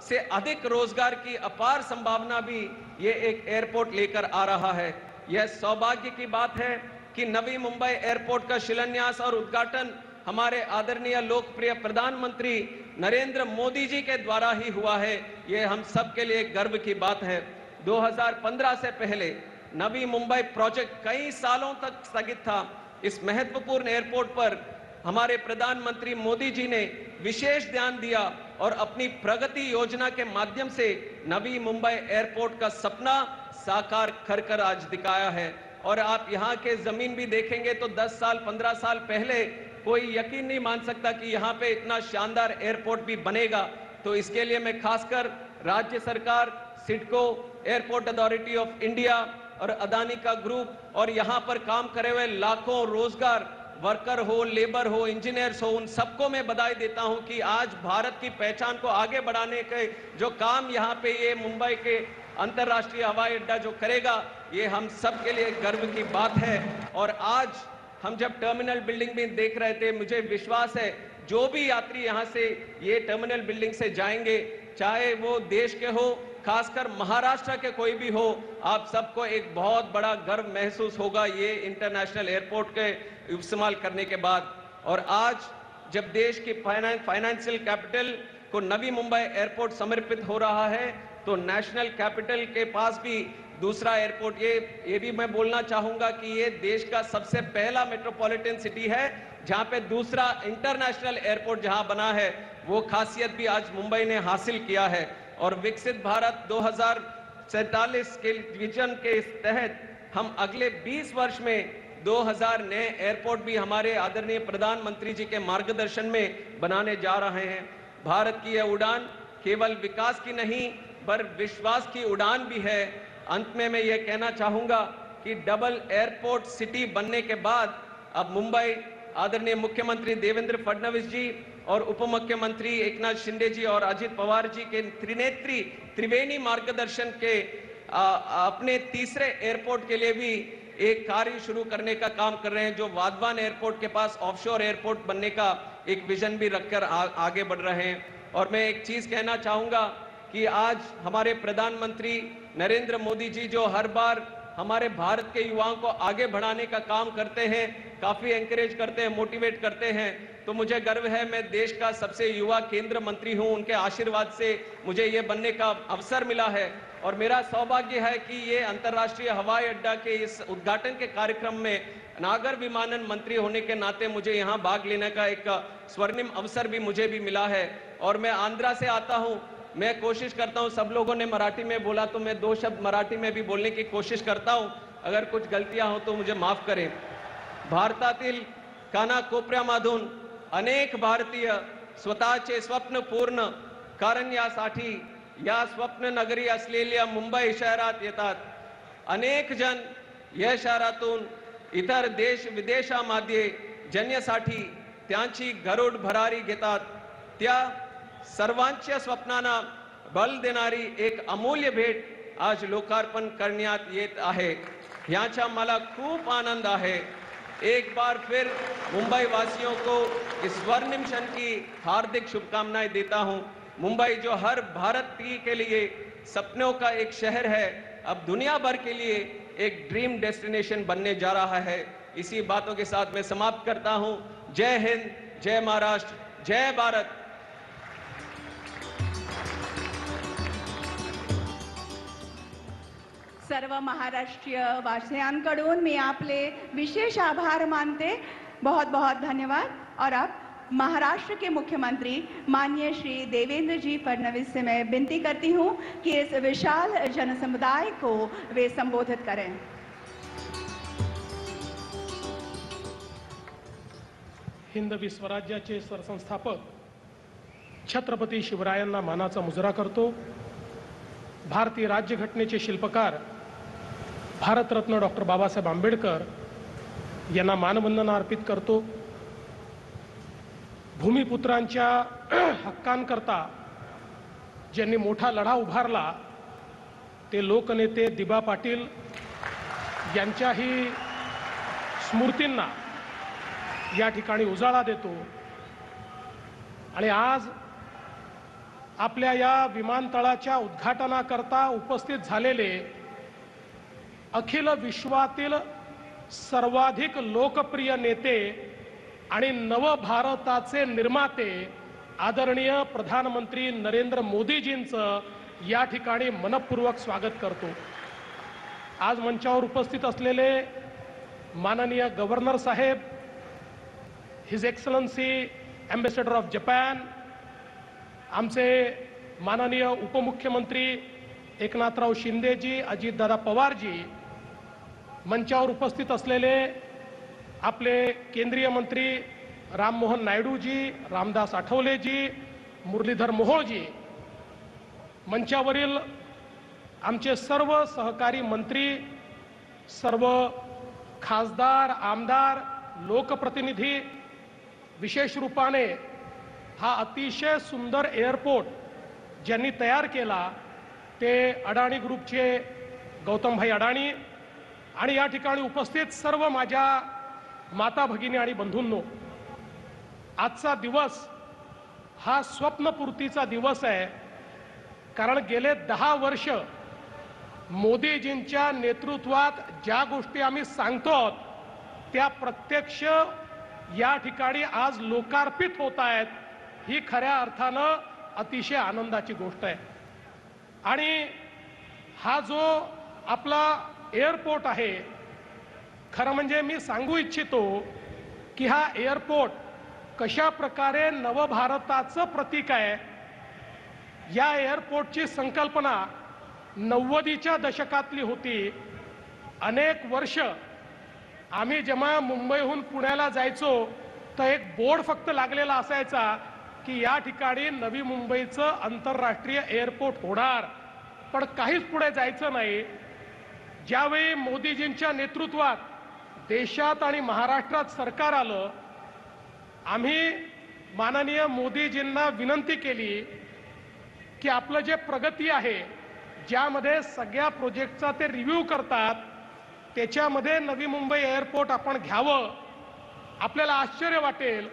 से अधिक रोजगार की अपार संभावना भी ये एक एयरपोर्ट लेकर आ रहा है। यह सौभाग्य की बात है कि नवी मुंबई एयरपोर्ट का शिलान्यास और उद्घाटन हमारे आदरणीय लोकप्रिय प्रधानमंत्री नरेंद्र मोदी जी के द्वारा ही हुआ है। यह हम सब के लिए गर्व की बात है। 2015 से पहले नवी मुंबई प्रोजेक्ट कई सालों तक स्थगित था। इस महत्वपूर्ण एयरपोर्ट पर हमारे प्रधानमंत्री मोदी जी ने विशेष ध्यान दिया और अपनी प्रगति योजना के माध्यम से नवी मुंबई एयरपोर्ट का सपना साकार कर आज दिखाया है। और आप यहाँ के जमीन भी देखेंगे तो 10 साल 15 साल पहले कोई यकीन नहीं मान सकता कि यहाँ पे इतना शानदार एयरपोर्ट भी बनेगा। तो इसके लिए मैं खासकर राज्य सरकार, CIDCO, airport authority of India और अदानी का ग्रुप और यहाँ पर काम करे हुए लाखों रोजगार वर्कर हो, लेबर हो, इंजीनियर्स हो, उन सबको मैं बधाई देता हूं कि आज भारत की पहचान को आगे बढ़ाने के जो काम यहाँ पे ये मुंबई के अंतर्राष्ट्रीय हवाई अड्डा जो करेगा, ये हम सब के लिए गर्व की बात है। और आज हम जब टर्मिनल बिल्डिंग में देख रहे थे, मुझे विश्वास है जो भी यात्री यहाँ से ये टर्मिनल बिल्डिंग से जाएंगे, चाहे वो देश के हो, खासकर महाराष्ट्र के कोई भी हो, आप सबको एक बहुत बड़ा गर्व महसूस होगा ये इंटरनेशनल एयरपोर्ट के इस्तेमाल करने के बाद। और आज जब देश की फाइनेंशियल कैपिटल को नवी मुंबई एयरपोर्ट समर्पित हो रहा है, तो नेशनल कैपिटल के पास भी दूसरा एयरपोर्ट, ये भी मैं बोलना चाहूंगा कि ये देश का सबसे पहला मेट्रोपॉलिटन सिटी है जहां पे दूसरा इंटरनेशनल एयरपोर्ट जहां बना है, वो खासियत भी आज मुंबई ने हासिल किया है। और विकसित भारत 2047 के विजन के तहत हम अगले 20 वर्ष में 2000 नए एयरपोर्ट भी हमारे आदरणीय प्रधानमंत्री जी के मार्गदर्शन में बनाने जा रहे हैं। भारत की यह उड़ान केवल विकास की नहीं पर विश्वास की उड़ान भी है। अंत में मैं ये कहना चाहूंगा कि डबल एयरपोर्ट सिटी बनने के बाद अब मुंबई आदरणीय मुख्यमंत्री देवेंद्र फडणवीस जी और उप मुख्यमंत्री एकनाथ शिंदे जी और अजित पवार जी के त्रिवेणी मार्गदर्शन के अपने तीसरे एयरपोर्ट के लिए भी एक कार्य शुरू करने का काम कर रहे हैं, जो वाधवान एयरपोर्ट के पास ऑफशोर एयरपोर्ट बनने का एक विजन भी रखकर आगे बढ़ रहे हैं। और मैं एक चीज कहना चाहूंगा कि आज हमारे प्रधानमंत्री नरेंद्र मोदी जी जो हर बार हमारे भारत के युवाओं को आगे बढ़ाने का काम करते हैं, काफी एंकरेज करते हैं, मोटिवेट करते हैं, तो मुझे गर्व है मैं देश का सबसे युवा केंद्र मंत्री हूं। उनके आशीर्वाद से मुझे ये बनने का अवसर मिला है और मेरा सौभाग्य है कि ये अंतर्राष्ट्रीय हवाई अड्डा के इस उद्घाटन के कार्यक्रम में नागर विमानन मंत्री होने के नाते मुझे यहाँ भाग लेने का एक स्वर्णिम अवसर भी मुझे भी मिला है। और मैं आंध्रा से आता हूँ, मैं कोशिश करता हूँ, सब लोगों ने मराठी में बोला तो मैं 2 शब्द मराठी में भी बोलने की कोशिश करता हूँ, अगर कुछ गलतियां हो तो मुझे माफ करें। भारतातील कानाकोपऱ्यामधून अनेक भारतीय स्वतःचे स्वप्न पूर्ण करण्यासाठी या स्वप्न नगरी असलेल्या मुंबई शहरात येतात। अनेक जण या शहरातून इतर देश विदेशामध्ये जाण्यासाठी त्यांची गरुड भरारी घेतात। त्या सर्वांच्या स्वप्नांना बल देणारी एक अमूल्य भेट आज लोकार्पण करण्यात येत आहे। याचा मला खूप आनंद आहे। एक बार फिर मुंबई वासियों को इस स्वर्णिम क्षण की हार्दिक शुभकामनाएं देता हूं। मुंबई जो हर भारतीय के लिए सपनों का एक शहर है, अब दुनिया भर के लिए एक ड्रीम डेस्टिनेशन बनने जा रहा है। इसी बातों के साथ मैं समाप्त करता हूं। जय हिंद, जय महाराष्ट्र, जय भारत। सर्व महाराष्ट्रीय वासियांकडून मी आपले विशेष आभार मानते। बहुत बहुत धन्यवाद। और अब महाराष्ट्र के मुख्यमंत्री माननीय श्री देवेंद्र जी फडणवीस से मैं विनती करती हूं कि इस विशाल जनसमुदाय को वे संबोधित करें। हिंदवी स्वराज्याचे सरसंस्थापक छत्रपती शिवरायांना मानाचा मुजरा करतो। भारतीय राज्यघटनेचे शिल्पकार भारतरत्न डॉक्टर बाबासाहेब आंबेडकर यांना मानवंदना अर्पित करतो। भूमिपुत्रांच्या हक्कांकरता ज्यांनी मोठा लढा उभारला ते लोकनेते दिबा पाटील यांच्याही स्मृतींना या ठिकाणी उजाळा देतो आणि आज आपल्या या विमानतळाच्या उद्घाटनाकरता उपस्थित झालेले अखिल विश्वातील सर्वाधिक लोकप्रिय नेते आणि नवभारताचे निर्माते आदरणीय प्रधानमंत्री नरेंद्र मोदीजींचं या ठिकाणी मनपूर्वक स्वागत करतो। आज मंचावर उपस्थित असलेले माननीय गव्हर्नर साहेब, his excellency ambassador of Japan, आमचे माननीय उपमुख्यमंत्री एकनाथराव शिंदेजी, अजितदादा पवारजी, मंचावर उपस्थित असलेले आपले केंद्रीय मंत्री राममोहन नायडूजी, रामदास आठवलेजी, मुरलीधर मोहोळजी, मंचावरील आमचे सर्व सहकारी मंत्री, सर्व खासदार, आमदार, लोकप्रतिनिधी, विशेष रूपाने हा अतिशय सुंदर एअरपोर्ट ज्यांनी तयार केला ते अडाणी ग्रुपचे गौतमभाई अडाणी आणि या ठिकाणी उपस्थित सर्व माझ्या माता भगिनी आणि बंधूंनो, आजचा दिवस हा स्वप्नपूर्तीचा दिवस आहे। कारण गेले 10 वर्ष मोदीजींच्या नेतृत्वात ज्या गोष्टी आम्ही सांगतो त्या प्रत्यक्ष या ठिकाणी आज लोकार्पित होत आहेत, ही खऱ्या अर्थानं अतिशय आनंदाची गोष्ट आहे। आणि हा जो आपला एअरपोर्ट आहे, खरं म्हणजे मी सांगू इच्छितो की हा एअरपोर्ट कशा प्रकारे नवभारताचं प्रतीक आहे। या एअरपोर्टची संकल्पना 90च्या दशकातली होती। अनेक वर्ष आम्ही जेव्हा मुंबईहून पुण्याला जायचो तर एक बोर्ड फक्त लागलेला असायचा की या ठिकाणी नवी मुंबईचं आंतरराष्ट्रीय एअरपोर्ट होणार, पण काहीच पुढे जायचं नाही। ज्यावेळी मोदीजींच्या नेतृत्वात देशात आणि महाराष्ट्रात सरकार आलं, आम्ही माननीय मोदीजींना विनंती केली की आपलं जे प्रगती आहे, ज्यामध्ये सगळ्या प्रोजेक्टचा ते रिव्ह्यू करतात, त्याच्यामध्ये नवी मुंबई एअरपोर्ट आपण घ्यावं। आपल्याला आश्चर्य वाटेल,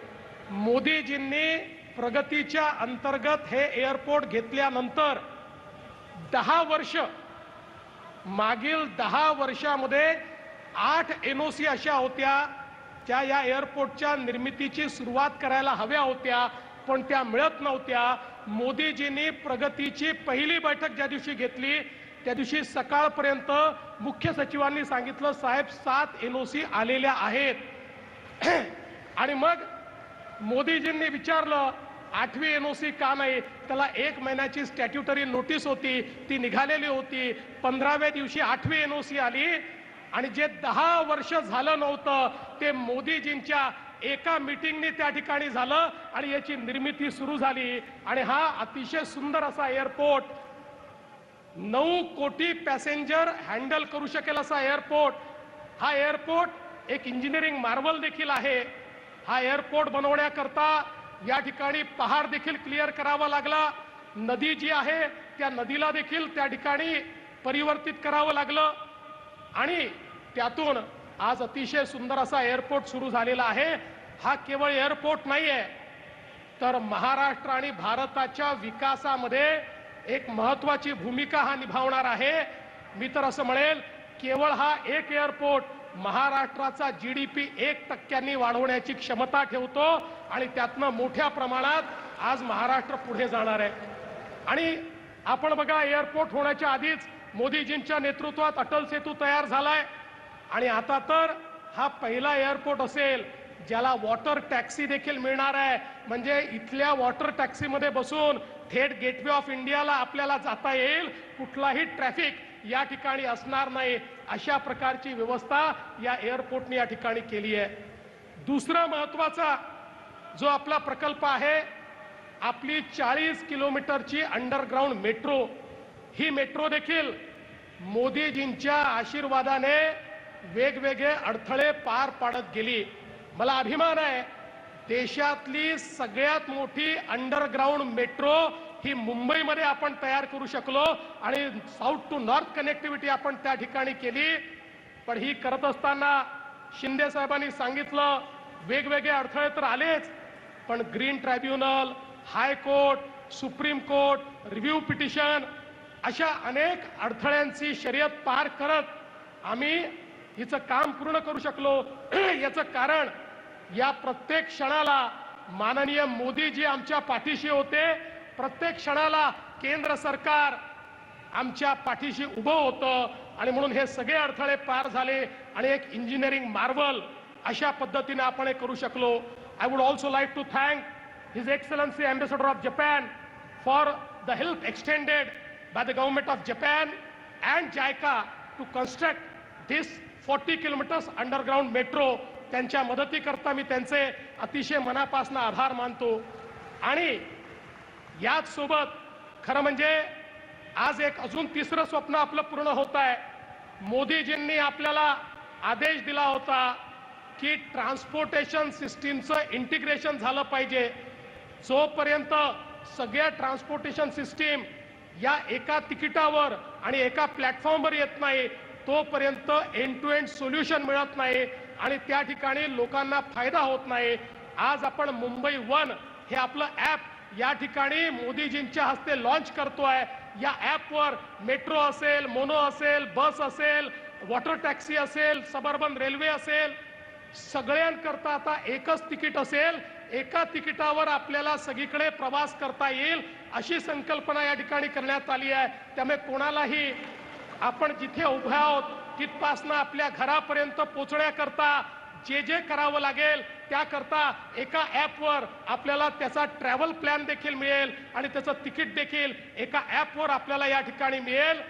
मोदीजींनी प्रगतीच्या अंतर्गत हे एअरपोर्ट घेतल्यानंतर 10 वर्ष, मागील 10 वर्षामध्ये 8 NOC अशा होत्या त्या या एअरपोर्टच्या निर्मितीची सुरुवात करायला हव्या होत्या, पण त्या मिळत नव्हत्या। मोदीजींनी प्रगतीची पहिली बैठक ज्या दिवशी घेतली त्या दिवशी सकाळपर्यंत मुख्य सचिवांनी सांगितलं, साहेब 7 NOC आलेल्या आहेत। आणि मग मोदीजींनी विचारलं 8वी NOC का नाही? त्याला 1 महिन्याची स्टॅट्युटरी नोटीस होती, ती निघालेली होती। 15व्या दिवशी 8वी NOC आली आणि जे 10 वर्ष झालं नव्हतं ते मोदीजींच्या एका मीटिंगने त्या ठिकाणी झालं आणि याची निर्मिती सुरू झाली। आणि हा अतिशय सुंदर असा एअरपोर्ट, 9 कोटी पॅसेंजर हँडल करू शकेल असा एअरपोर्ट, हा एअरपोर्ट एक इंजिनिअरिंग मार्वल देखील आहे। हा एअरपोर्ट बनवण्याकरता या ठिकाणी पहाड देखील क्लिअर करावा लागला, नदी जी आहे त्या नदीला देखील त्या ठिकाणी परिवर्तित करावं लागलं आणि त्यातून आज अतिशय सुंदर असा एअरपोर्ट सुरू झालेला आहे। हा केवळ एअरपोर्ट नाहीये, तर महाराष्ट्र आणि भारताच्या विकासामध्ये एक महत्त्वाची भूमिका हा निभावणार आहे। मी तर असं म्हणेल, केवळ हा एक एअरपोर्ट महाराष्ट्राचा GDP 1% वाढवण्याची क्षमता ठेवतो आणि त्यातनं मोठ्या प्रमाणात आज महाराष्ट्र पुढे जाणार आहे। आणि आपण बघा, एअरपोर्ट होण्याच्या आधीच मोदीजींच्या नेतृत्वात अटल सेतू तयार झालाय आणि आता तर हा पहिला एअरपोर्ट असेल ज्याला वॉटर टॅक्सी देखील मिळणार आहे। म्हणजे इथल्या वॉटर टॅक्सीमध्ये बसून थेट गेटवे ऑफ इंडियाला आपल्याला जाता येईल, कुठलाही ट्रॅफिक या ठिकाणी असणार नाही, अशा प्रकारची व्यवस्था या एअरपोर्टने या ठिकाणी केली आहे। दुसरा महत्त्वाचा जो आपला प्रकल्प आहे, आपली 40 किलोमीटरची अंडरग्राउंड मेट्रो, ही मेट्रो देखील मोदीजींच्या आशीर्वादाने वेगवेगळे अडथळे पार पाडत गेली। मला अभिमान आहे, देशातली सगळ्यात मोठी अंडरग्राउंड मेट्रो ही मुंबईमध्ये आपण तयार करू शकलो आणि साऊथ टू नॉर्थ कनेक्टिव्हिटी आपण त्या ठिकाणी केली. पण ही करत असताना शिंदे साहेबांनी सांगितलं वेगवेगळे अडथळे तर आलेच, पण green tribunal, high court, supreme court, review petition अशा अनेक अडथळ्यांची शर्यत पार करत आम्ही हिचं काम पूर्ण करू शकलो. याचं कारण या प्रत्येक क्षणाला माननीय मोदीजी आमच्या पाठीशी होते. प्रत्येक क्षणाला केंद्र सरकार आमच्या पाठीशी उभं होतं आणि म्हणून हे सगळे अडथळे पार झाले आणि एक इंजिनिअरिंग मार्वल अशा पद्धतीने आपण हे करू शकलो. I would also like to thank his excellency ambassador of Japan for the help extended by the government of Japan and JICA to construct this 40 kilometers underground metro. त्यांच्या मदतीकरता मी त्यांचे अतिशय मनापासून आभार मानतो. आणि याच सोबत खरं म्हणजे आज एक अजून तिसरं स्वप्न आपलं पूर्ण होत आहे. मोदीजींनी आपल्याला आदेश दिला होता की ट्रान्सपोर्टेशन सिस्टीमचं इंटिग्रेशन झालं पाहिजे. जोपर्यंत सगळ्या ट्रान्सपोर्टेशन सिस्टीम या एका तिकिटावर आणि एका प्लॅटफॉर्मवर येत नाही तोपर्यंत एंड टू एंड सोल्युशन मिळत नाही आणि त्या ठिकाणी लोकांना फायदा होत नाही. आज आपण मुंबई वन हे आपलं ॲप या ठिकाणी मोदीजींच्या हस्ते लॉन्च करतोय. या ॲपवर मेट्रो असेल, मोनो असेल, बस असेल, वॉटर टॅक्सी असेल, सबअर्बन रेल्वे असेल, सगळ्यांकरता आता एकच तिकीट असेल. एका तिकिटावर आपल्याला सगळीकडे प्रवास करता येईल अशी संकल्पना या ठिकाणी करण्यात आली आहे. त्यामुळे कोणालाही आपण जिथे उभे आहोत तिथपासनं आपल्या घरापर्यंत पोहोचण्याकरता जे जे करावं लागेल त्याकरता एका ॲपवर आपल्याला त्याचा ट्रॅव्हल प्लॅन देखील मिळेल आणि त्याचं तिकीट देखील एका ॲपवर आपल्याला या ठिकाणी मिळेल.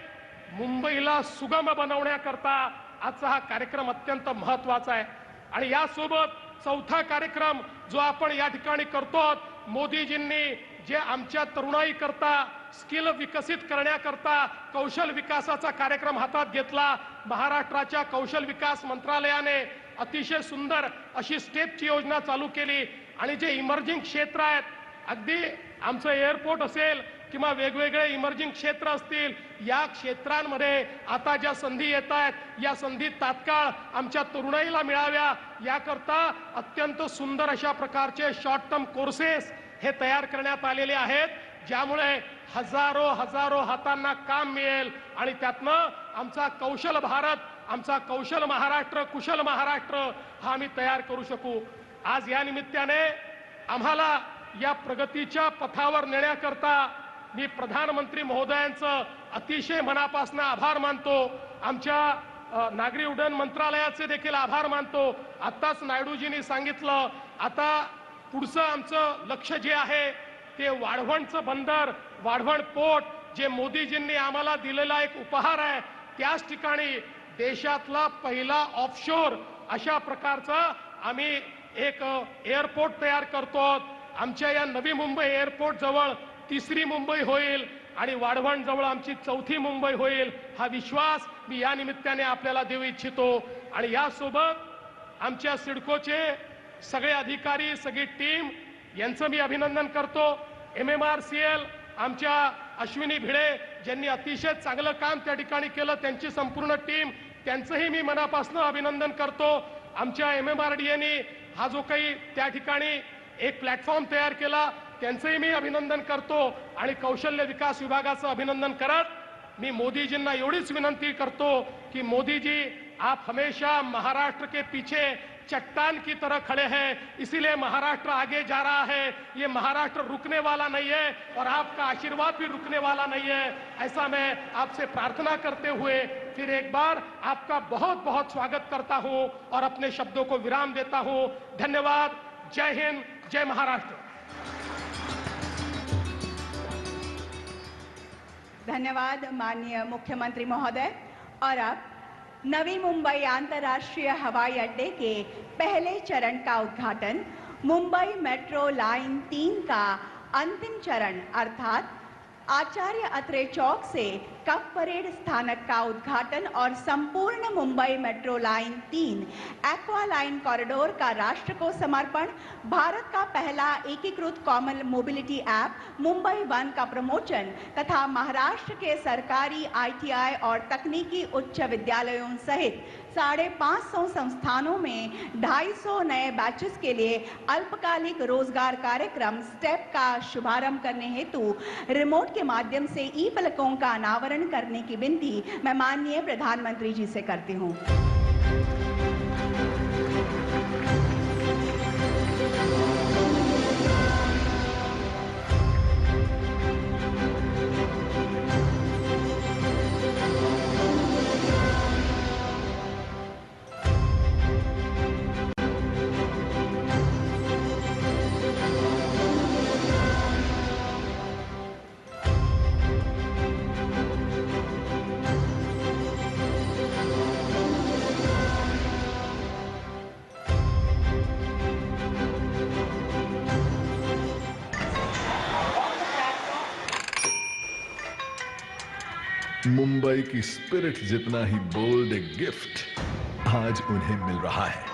मुंबईला सुगम बनवण्याकरता आजचा हा कार्यक्रम अत्यंत महत्त्वाचा आहे. आणि यासोबत चौथा कार्यक्रम जो आपण या ठिकाणी करतो, मोदीजींनी जे आमच्या तरुणाई करता स्किल विकसित करण्याकरता कौशल विकासाचा कार्यक्रम हातात घेतला. महाराष्ट्राच्या कौशल विकास मंत्रालयाने अतिशय सुंदर अशी स्टेपची योजना चालू केली आणि जे इमर्जिंग क्षेत्र आहेत, अगदी आमचं एअरपोर्ट असेल किंवा वेगवेगळे इमर्जिंग क्षेत्र असतील, या क्षेत्रांमध्ये आता ज्या संधी येत आहेत या संधी तात्काळ आमच्या तरुणाईला मिळाव्या याकरता अत्यंत सुंदर अशा प्रकारचे शॉर्ट टर्म कोर्सेस हे तयार करण्यात आलेले आहेत, ज्यामुळे हजारो हातांना काम मिळेल आणि त्यातनं आमचा कौशल भारत, आमचा कौशल महाराष्ट्र, कुशल महाराष्ट्र हा आम्ही तयार करू शकू. आज या निमित्ताने आम्हाला या प्रगतीच्या पथावर नेण्याकरता मी प्रधानमंत्री महोदयांचं अतिशय मनापासून आभार मानतो. आमच्या नागरी उड्डयन मंत्रालयाचे देखील आभार मानतो. आताच नायडूजींनी सांगितलं आता पुढचं आमचं लक्ष जे आहे ते वाढवणचं बंदर, वाढवण पोर्ट जे मोदीजींनी आम्हाला दिलेला एक उपहार आहे, त्याच ठिकाणी देशातला पहिला ऑफशोर अशा प्रकारचा आम्ही एक एअरपोर्ट तयार करतो. आमच्या या नवी मुंबई एअरपोर्ट जवळ तिसरी मुंबई होईल आणि वाढवण जवळ आमची चौथी मुंबई होईल हा विश्वास मी या निमित्ताने आपल्याला देऊ इच्छितो. आणि यासोबत आमच्या सिडकोचे सगळे अधिकारी, सगळी टीम यांचं मी अभिनंदन करतो. MMRCL आमच्या अश्विनी भिडे ज्यांनी अतिशय चांगलं काम त्या ठिकाणी केलं, त्यांची संपूर्ण टीम, त्यांचंही मी मनापासून अभिनंदन करतो. आमच्या MMRDAने हा जो काही त्या ठिकाणी एक प्लॅटफॉर्म तयार केला त्यांचंही मी अभिनंदन करतो. आणि कौशल्य विकास विभागाचं अभिनंदन करत मी मोदीजींना एवढीच विनंती करतो की मोदीजी आप हमेशा महाराष्ट्र के पीछे चट्टान की तरह खड़े हैं, इसीलिए महाराष्ट्र आगे जा रहा है. ये महाराष्ट्र रुकने वाला नहीं है और आपका आशीर्वाद भी रुकने वाला नहीं है. ऐसा मैं आपसे प्रार्थना करते हुए फिर एक बार आपका बहुत बहुत स्वागत करता हूं और अपने शब्दों को विराम देता हूं. धन्यवाद. जय हिंद, जय महाराष्ट्र. धन्यवाद माननीय मुख्यमंत्री महोदय. और अब नवी मुंबई अंतर्राष्ट्रीय हवाई अड्डे के पहले चरण का उद्घाटन, मुंबई मेट्रो लाइन 3 का अंतिम चरण अर्थात आचार्य अत्रे चौक से कप परेड स्थानक का उद्घाटन और संपूर्ण Mumbai metro line 3 aqua line corridor का राष्ट्र को समर्पण, भारत का पहला एकीकृत common mobility app Mumbai one का प्रमोशन तथा महाराष्ट्र के सरकारी ITI और तकनीकी उच्च विद्यालयों सहित 550 संस्थानों में 250 नए बैचेस के लिए अल्पकालिक रोजगार कार्यक्रम स्टेप का शुभारंभ करने हेतु रिमोट के माध्यम से ई फलकों का अनावरण करने की विनती मैं माननीय प्रधानमंत्री जी से करती हूँ। मुंबई की स्पिरिट जितना ही बोल्ड एक गिफ्ट आज उन्हें मिल रहा है।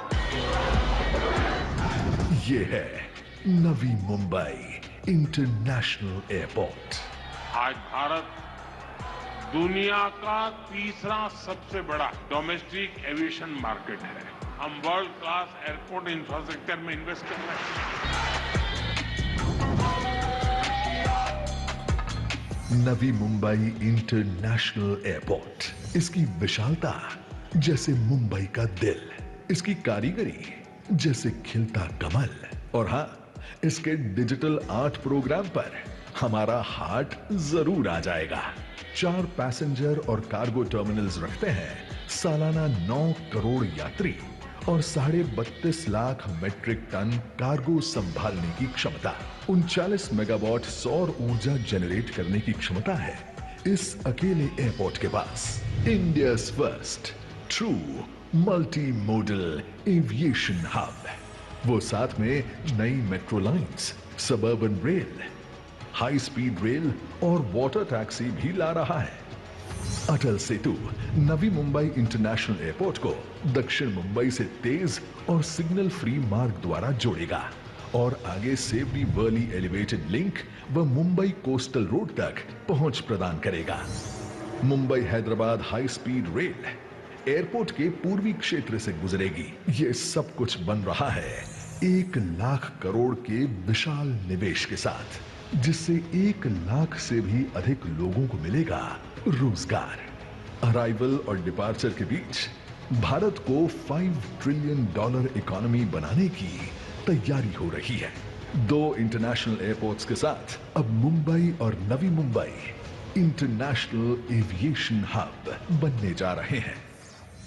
ये है नवी मुंबई इंटरनेशनल एयरपोर्ट। आज भारत दुनिया का तीसरा सबसे बड़ा डोमेस्टिक एविएशन मार्केट है। हम वर्ल्ड क्लास एयरपोर्ट इंफ्रास्ट्रक्चर में इन्वेस्ट कर रहे हैं। नवी मुंबई इंटरनेशनल एयरपोर्ट, इसकी विशालता जैसे मुंबई का दिल, इसकी कारीगरी जैसे खिलता कमल, और हाँ, इसके डिजिटल आर्ट प्रोग्राम पर हमारा हार्ट जरूर आ जाएगा। 4 पैसेंजर और कार्गो टर्मिनल्स रखते हैं, सालाना 9 करोड़ यात्री और 32.5 लाख मेट्रिक टन कार्गो संभालने की क्षमता। 39 मेगावाट सौर ऊर्जा जनरेट करने की क्षमता है इस अकेले एयरपोर्ट के पास। India's first true multi modal aviation hub. वो साथ में नई metro lines, suburban rail, high speed rail और वाटर टैक्सी भी ला रहा है। अटल सेतु नवी मुंबई इंटरनेशनल एयरपोर्ट को दक्षिण मुंबई से तेज और सिग्नल फ्री मार्ग द्वारा जोड़ेगा और आगे सेवरी वर्ली एलिवेटेड लिंक व मुंबई कोस्टल रोड तक पहुंच प्रदान करेगा। Mumbai Hyderabad high speed rail airport के पूर्वी क्षेत्र से गुजरेगी। ये सब कुछ बन रहा है 1 लाख करोड़ के विशाल निवेश के साथ, जिससे 1 लाख से भी अधिक लोगों को मिलेगा रोजगार। अराइवल और डिपार्चर के बीच भारत को $5 ट्रिलियन इकोनॉमी बनाने की तैयारी हो रही है। 2 इंटरनेशनल एयरपोर्ट्स के साथ अब मुंबई और नवी मुंबई इंटरनेशनल एविएशन हब बनने जा रहे हैं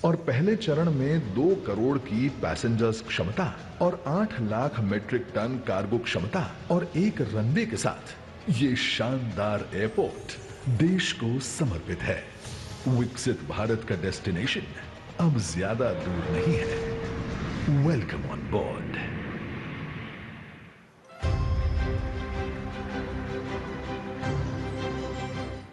और पहले चरण में 2 करोड़ की पैसेंजर्स क्षमता और 8 लाख मेट्रिक टन कार्गो क्षमता और 1 रनवे के साथ ये शानदार एयरपोर्ट देश को समर्पित है। विकसित भारत का डेस्टिनेशन अब ज्यादा दूर नहीं है। Welcome on board.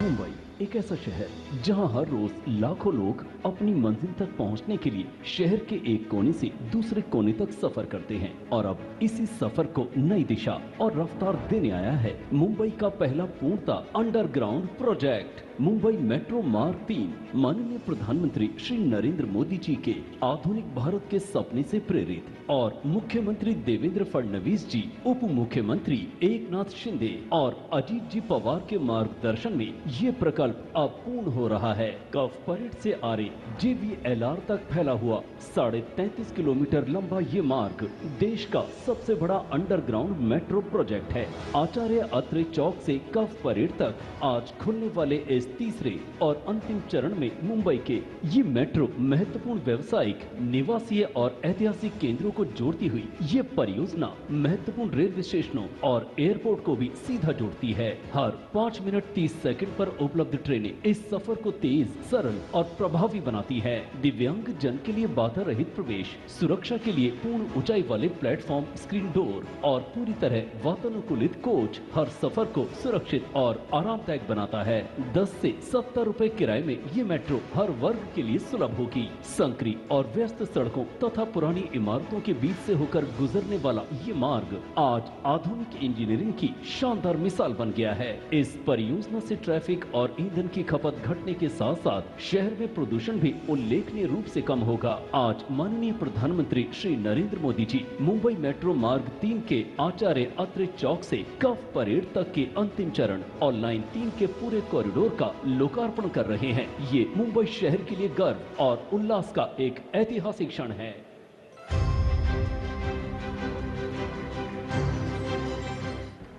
मुंबई एक ऐसा शहर जहां हर रोज लाखों लोग अपनी मंजिल तक पहुंचने के लिए शहर के एक कोने से दूसरे कोने तक सफर करते हैं और अब इसी सफर को नई दिशा और रफ्तार देने आया है मुंबई का पहला पूर्णतः अंडरग्राउंड प्रोजेक्ट मुंबई मेट्रो मार्ग 3। माननीय प्रधानमंत्री श्री नरेंद्र मोदी जी के आधुनिक भारत के सपने से प्रेरित और मुख्यमंत्री देवेंद्र फडणवीस जी, उप मुख्यमंत्री एकनाथ शिंदे और अजीत जी पवार के मार्गदर्शन में ये प्रकल्प अब पूर्ण हो रहा है। कफ परेड से आरे JVLR तक फैला हुआ 33.5 किलोमीटर लंबा ये मार्ग देश का सबसे बड़ा अंडरग्राउंड मेट्रो प्रोजेक्ट है। आचार्य अत्रे चौक से कफ परेड तक आज खुलने वाले इस तीसरे और अंतिम चरण में मुंबई के ये मेट्रो महत्वपूर्ण व्यवसायिक, निवासीय और ऐतिहासिक केंद्रों को जोड़ती हुई ये परियोजना महत्वपूर्ण रेलवे स्टेशनों और एयरपोर्ट को भी सीधा जोड़ती है। हर 5 मिनट 30 सेकंड पर उपलब्ध ट्रेनें इस सफर को तेज, सरल और प्रभावी बनाती है। दिव्यांग जन के लिए बाधा रहित प्रवेश, सुरक्षा के लिए पूर्ण ऊंचाई वाले प्लेटफॉर्म, स्क्रीन डोर और पूरी तरह वातानुकूलित कोच हर सफर को सुरक्षित और आरामदायक बनाता है। 10 से 70 रुपए किराए में ये मेट्रो हर वर्ग के लिए सुलभ होगी। संकरी और व्यस्त सड़कों तथा पुरानी इमारतों के बीच से होकर गुजरने वाला ये मार्ग आज आधुनिक इंजीनियरिंग की शानदार मिसाल बन गया है। इस परियोजना से ट्रैफिक और ईंधन की खपत घटने के साथ साथ शहर में प्रदूषण भी उल्लेखनीय रूप से कम होगा। आज माननीय प्रधानमंत्री श्री नरेंद्र मोदी जी मुंबई मेट्रो मार्ग 3 के आचार्य अत्रे चौक से कफ परेड तक के अंतिम चरण और लाइन 3 के पूरे कॉरिडोर का लोकार्पण कर रहे हैं। ये मुंबई शहर के लिए गर्व और उल्लास का एक ऐतिहासिक क्षण है।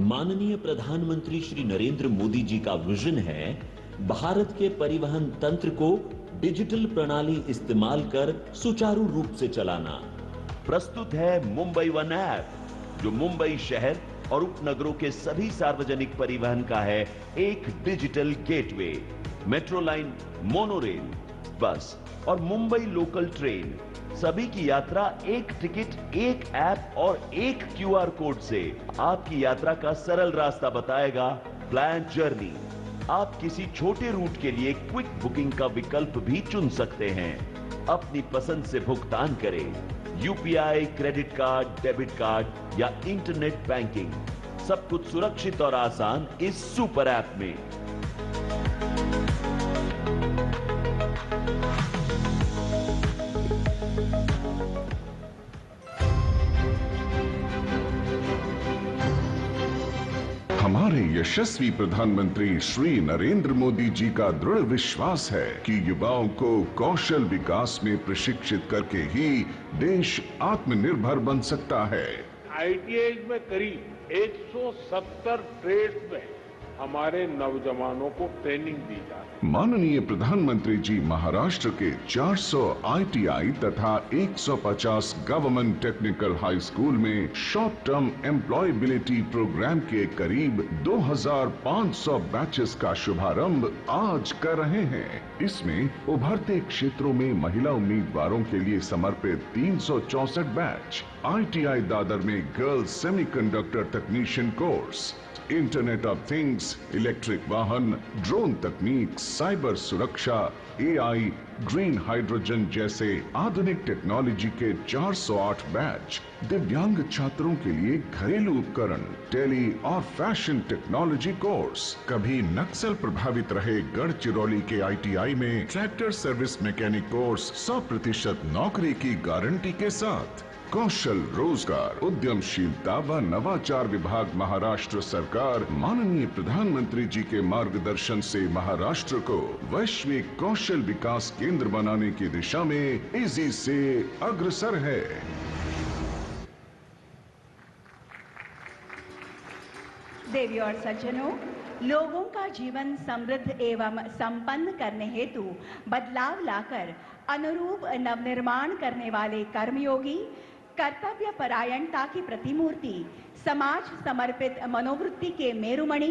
माननीय प्रधानमंत्री श्री नरेंद्र मोदी जी का विजन है भारत के परिवहन तंत्र को डिजिटल प्रणाली इस्तेमाल कर सुचारू रूप से चलाना। प्रस्तुत है मुंबई वन ऐप, जो मुंबई शहर और उपनगरों के सभी सार्वजनिक परिवहन का है एक digital gateway. Metro line, monorail, बस और मुंबई लोकल ट्रेन सभी की यात्रा एक टिकट, एक ऐप और एक क्यूआर कोड से आपकी यात्रा का सरल रास्ता बताएगा प्लान जर्नी। आप किसी छोटे रूट के लिए क्विक बुकिंग का विकल्प भी चुन सकते हैं। अपनी पसंद से भुगतान करें, UPI, credit card, debit card या इंटरनेट बैंकिंग। सब कुछ सुरक्षित और आसान इस सुपर ऐप में। हमारे यशस्वी प्रधानमंत्री श्री नरेंद्र मोदी जी का दृढ़ विश्वास है कि युवाओं को कौशल विकास में प्रशिक्षित करके ही देश आत्मनिर्भर बन सकता है। आईटीआई में करीब 170 ट्रेड्स में हमारे नौजवानों को ट्रेनिंग दी जा रही है। माननीय प्रधानमंत्री जी महाराष्ट्र के 400 आईटीआई तथा 150 गवर्नमेंट टेक्निकल हाई स्कूल में शॉर्ट टर्म एम्प्लॉयबिलिटी प्रोग्राम के करीब 2500 बैचेस का शुभारंभ आज कर रहे हैं। इसमें उभरते क्षेत्रों में महिला उम्मीदवारों के लिए समर्पित 364 बैच, आईटीआई दादर में girls semiconductor technician course, internet of things, electric वाहन, ड्रोन तकनीक, साइबर सुरक्षा, एआई, ग्रीन हाइड्रोजन जैसे आधुनिक टेक्नोलॉजी के 408 बैच, दिव्यांग छात्रों के लिए घरेलू उपकरण, टेली और फैशन टेक्नोलॉजी कोर्स। कभी नक्सल प्रभावित रहे गढ़चिरौली के आईटीआई में ट्रैक्टर सर्विस मैकेनिक कोर्स 100% नौकरी की गारंटी के साथ। कौशल, रोजगार, उद्यमशीलता व नवाचार विभाग महाराष्ट्र सरकार माननीय प्रधानमंत्री जी के मार्गदर्शन से महाराष्ट्र को वैश्विक कौशल विकास केंद्र बनाने की दिशा में तेजी से अग्रसर है। देवी और सज्जनों, लोगों का जीवन समृद्ध एवं संपन्न करने हेतु बदलाव लाकर अनुरूप नवनिर्माण करने वाले कर्मयोगी, कर्तव्य परायणता की प्रतिमूर्ति, समाज समर्पित मनोवृत्ति के मेरुमणि,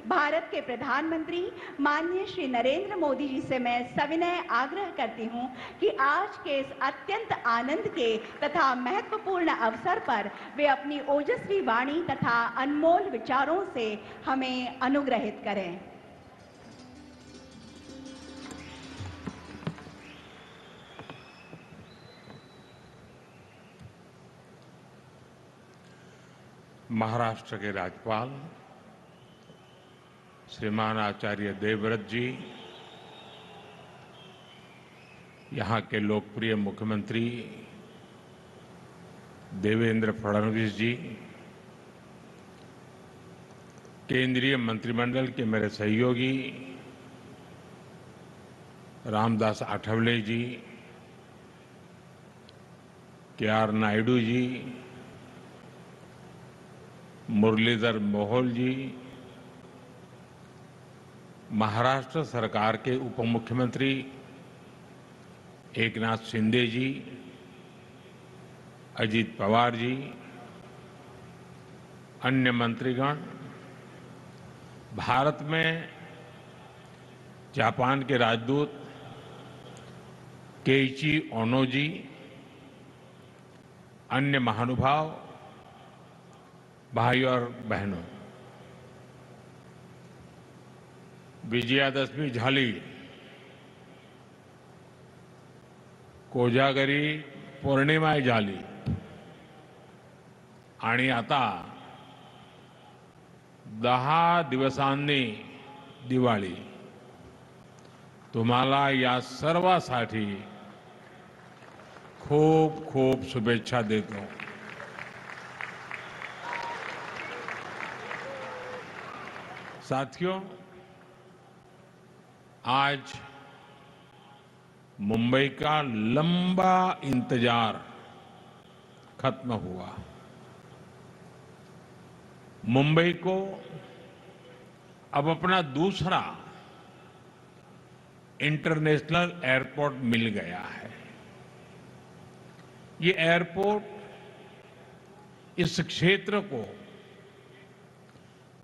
भारत के प्रधानमंत्री माननीय श्री नरेंद्र मोदी जी से मैं सविनय आग्रह करती हूं कि आज के इस अत्यंत आनंद के तथा महत्वपूर्ण अवसर पर वे अपनी ओजस्वी वाणी तथा अनमोल विचारों से हमें अनुग्रहित करें। महाराष्ट्र के राज्यपाल श्रीमान आचार्य देवव्रत जी, यहाँ के लोकप्रिय मुख्यमंत्री देवेंद्र फडणवीस जी, केंद्रीय मंत्रिमंडल के मेरे सहयोगी रामदास आठवले जी, के.आर. नायडू जी, मुरलीधर मोहोल जी, महाराष्ट्र सरकार के उप मुख्यमंत्री एकनाथ शिंदे जी, अजीत पवार जी, अन्य मंत्रीगण, भारत में जापान के राजदूत केइची ओनो जी, अन्य महानुभाव, भाई और बहनों, विजयादशमी झाली, कोजागरी पौर्णिमा झाली आणि आता 10 दिवसांनी दिवाळी. तुम्हाला या सर्वांसाठी खूप खूप शुभेच्छा देतो. साथियों, आज मुंबई का लंबा इंतजार खत्म हुआ. मुंबई को अब अपना दूसरा इंटरनेशनल एयरपोर्ट मिल गया है. ये एयरपोर्ट इस क्षेत्र को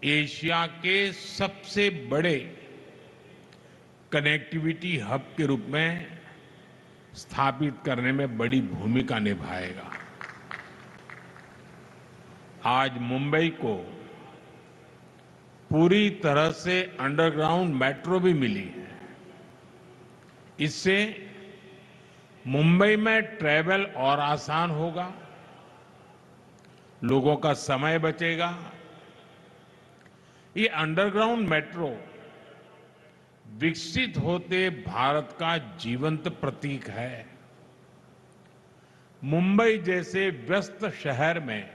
एशिया के सबसे बड़े कनेक्टिविटी हब के रूप में स्थापित करने में बड़ी भूमिका निभाएगा. आज मुंबई को पूरी तरह से अंडरग्राउंड मेट्रो भी मिली है. इससे मुंबई में ट्रैवल और आसान होगा, लोगों का समय बचेगा. ये अंडरग्राउंड मेट्रो विकसित होते भारत का जीवंत प्रतीक है. मुंबई जैसे व्यस्त शहर में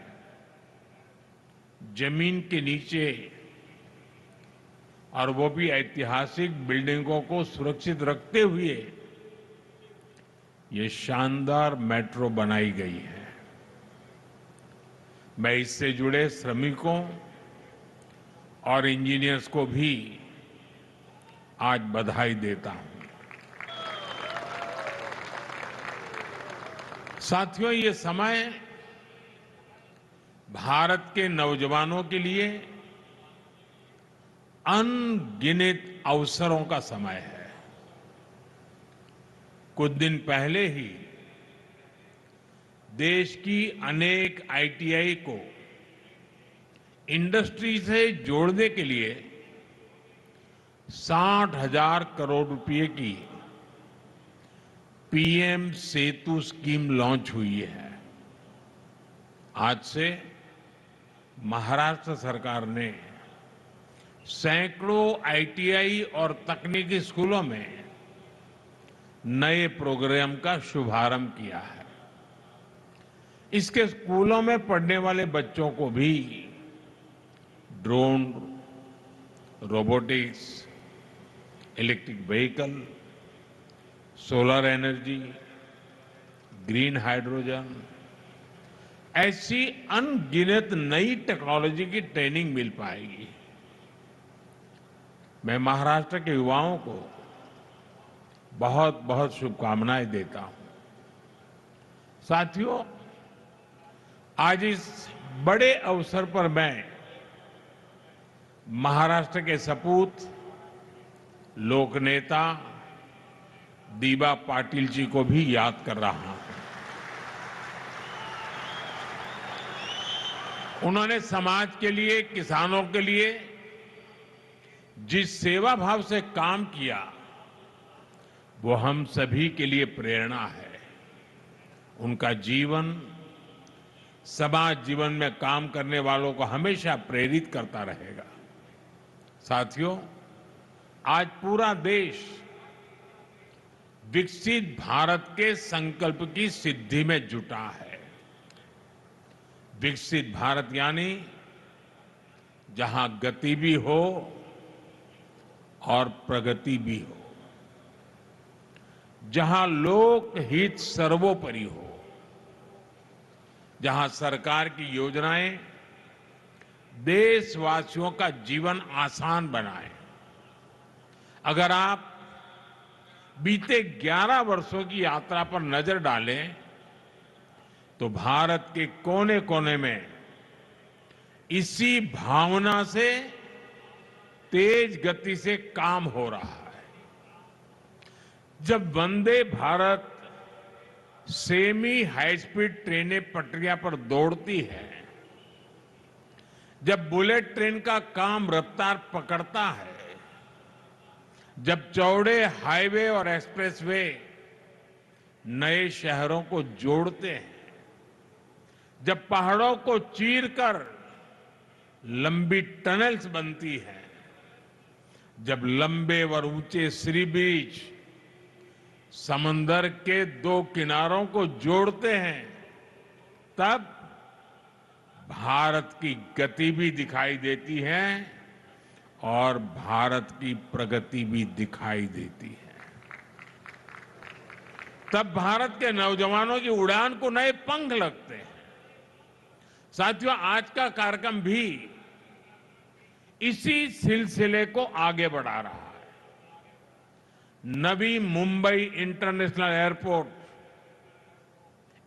जमीन के नीचे, और वो भी ऐतिहासिक बिल्डिंगों को सुरक्षित रखते हुए, ये शानदार मेट्रो बनाई गई है. मैं इससे जुड़े श्रमिकों और इंजीनियर्स को भी आज बधाई देता हूं. साथियों, ये समय भारत के नौजवानों के लिए अनगिनत अवसरों का समय है. कुछ दिन पहले ही देश की अनेक आईटीआई को इंडस्ट्री से जोड़ने के लिए 60,000 करोड़ रुपए की पीएम सेतु स्कीम लॉन्च हुई है. आज से महाराष्ट्र सरकार ने सैकड़ों आईटीआई और तकनीकी स्कूलों में नए प्रोग्राम का शुभारंभ किया है. इसके स्कूलों में पढ़ने वाले बच्चों को भी drone, robotics, electric vehicle, solar energy, green hydrogen, ऐसी अनगिनत नई टेक्नोलॉजी की ट्रेनिंग मिल पाएगी. मैं महाराष्ट्र के युवाओं को बहुत बहुत शुभकामनाएं देता हूं. साथियों, आज इस बड़े अवसर पर मैं महाराष्ट्र के सपूत लोकनेता दीबा पाटिल जी को भी याद कर रहा हूं. उन्होंने समाज के लिए, किसानों के लिए जिस सेवा भाव से काम किया, वो हम सभी के लिए प्रेरणा है. उनका जीवन समाज जीवन में काम करने वालों को हमेशा प्रेरित करता रहेगा. साथियों, आज पूरा देश विकसित भारत के संकल्प की सिद्धि में जुटा है. विकसित भारत यानी जहां गति भी हो और प्रगति भी हो, जहां लोक हित सर्वोपरि हो, जहां सरकार की योजनाएं देशवासियों का जीवन आसान बनाए. अगर आप बीते 11 वर्षों की यात्रा पर नजर डालें तो भारत के कोने कोने में इसी भावना से तेज गति से काम हो रहा है. जब Vande Bharat semi high speed ट्रेनें पटरियां पर दौड़ती है, जब बुलेट ट्रेन का काम रफ्तार पकड़ता है, जब चौड़े हाईवे और एक्सप्रेसवे नए शहरों को जोड़ते हैं, जब पहाड़ों को चीरकर लंबी टनल्स बनती हैं, जब लंबे और ऊंचे सी ब्रिज समंदर के दो किनारों को जोड़ते हैं, तब भारत की गति भी दिखाई देती है और भारत की प्रगति भी दिखाई देती है। तब भारत के नौजवानों की उड़ान को नए पंख लगते हैं। साथियों, आज का कार्यक्रम भी इसी सिलसिले को आगे बढ़ा रहा है। नवी मुंबई इंटरनेशनल एयरपोर्ट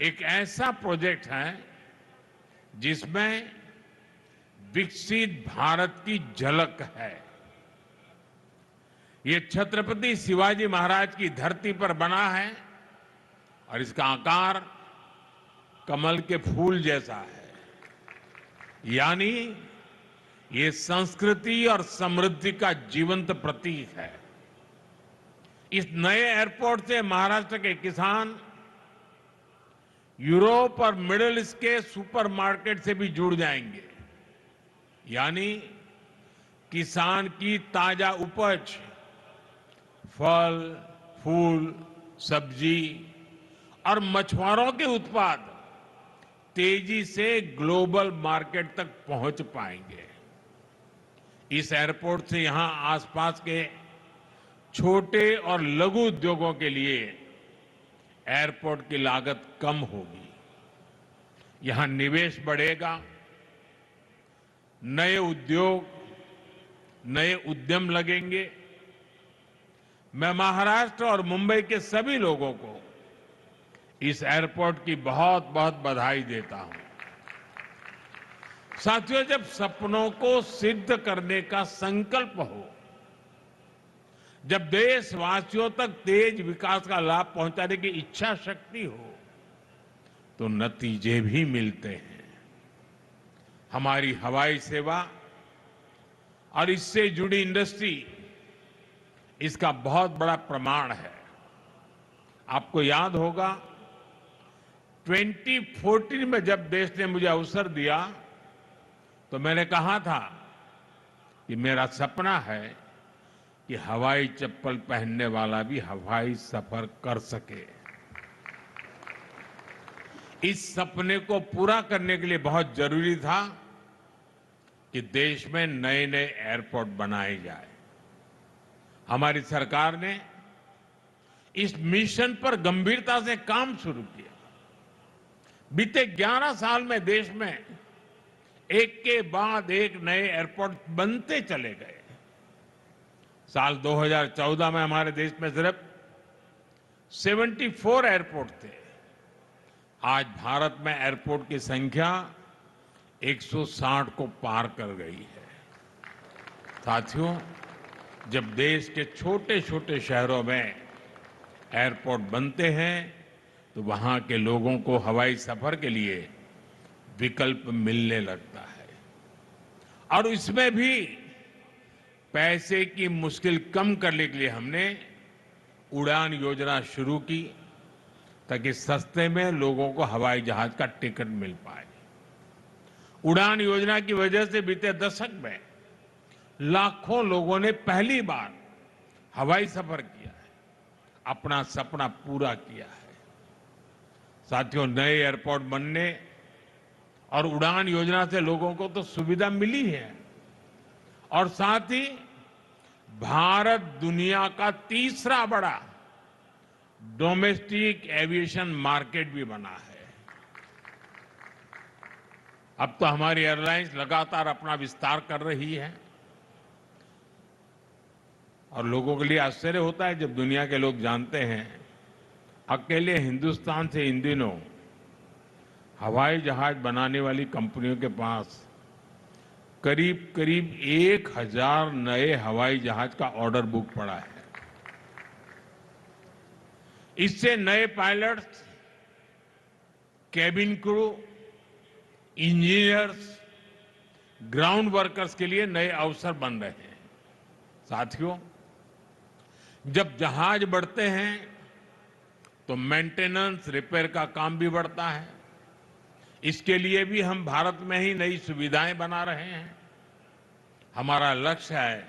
एक ऐसा प्रोजेक्ट है जिसमें विकसित भारत की झलक है। ये छत्रपति शिवाजी महाराज की धरती पर बना है और इसका आकार कमल के फूल जैसा है, यानी ये संस्कृति और समृद्धि का जीवंत प्रतीक है। इस नए एयरपोर्ट से महाराष्ट्र के किसान यूरोप और मिडिल ईस्ट के सुपरमार्केट से भी जुड़ जाएंगे, यानी किसान की ताजा उपज, फल, फूल, सब्जी और मछुआरों के उत्पाद तेजी से ग्लोबल मार्केट तक पहुंच पाएंगे। इस एयरपोर्ट से यहां आसपास के छोटे और लघु उद्योगों के लिए एयरपोर्ट की लागत कम होगी, यहां निवेश बढ़ेगा, नए उद्योग, नए उद्यम लगेंगे। मैं महाराष्ट्र और मुंबई के सभी लोगों को इस एयरपोर्ट की बहुत बहुत बधाई देता हूं। साथियों, जब सपनों को सिद्ध करने का संकल्प हो, जब देशवासियों तक तेज विकास का लाभ पहुंचाने की इच्छा शक्ति हो, तो नतीजे भी मिलते हैं। हमारी हवाई सेवा और इससे जुड़ी इंडस्ट्री इसका बहुत बड़ा प्रमाण है। आपको याद होगा 2014 में जब देश ने मुझे अवसर दिया तो मैंने कहा था कि मेरा सपना है कि हवाई चप्पल पहनने वाला भी हवाई सफर कर सके। इस सपने को पूरा करने के लिए बहुत जरूरी था कि देश में नए नए एयरपोर्ट बनाए जाए। हमारी सरकार ने इस मिशन पर गंभीरता से काम शुरू किया। बीते 11 साल में देश में एक के बाद एक नए एयरपोर्ट बनते चले गए। साल 2014 में हमारे देश में सिर्फ 74 एयरपोर्ट थे। आज भारत में एयरपोर्ट की संख्या 160 को पार कर गई है। साथियों, जब देश के छोटे छोटे शहरों में एयरपोर्ट बनते हैं तो वहां के लोगों को हवाई सफर के लिए विकल्प मिलने लगता है और इसमें भी पैसे की मुश्किल कम करने के लिए हमने उड़ान योजना शुरू की ताकि सस्ते में लोगों को हवाई जहाज का टिकट मिल पाए। उड़ान योजना की वजह से बीते दशक में लाखों लोगों ने पहली बार हवाई सफर किया है, अपना सपना पूरा किया है। साथियों, नए एयरपोर्ट बनने और उड़ान योजना से लोगों को तो सुविधा मिली है और साथ ही भारत दुनिया का तीसरा बड़ा डोमेस्टिक एविएशन मार्केट भी बना है। अब तो हमारी एयरलाइंस लगातार अपना विस्तार कर रही है और लोगों के लिए आश्चर्य होता है जब दुनिया के लोग जानते हैं अकेले हिंदुस्तान से इन दिनों हवाई जहाज बनाने वाली कंपनियों के पास करीब करीब 1000 नए हवाई जहाज का ऑर्डर बुक पड़ा है। इससे नए pilots, cabin crew, engineers, ground workers के लिए नए अवसर बन रहे हैं। साथियों, जब जहाज बढ़ते हैं तो मेंटेनेंस, रिपेयर का काम भी बढ़ता है। इसके लिए भी हम भारत में ही नई सुविधाएं बना रहे हैं। हमारा लक्ष्य है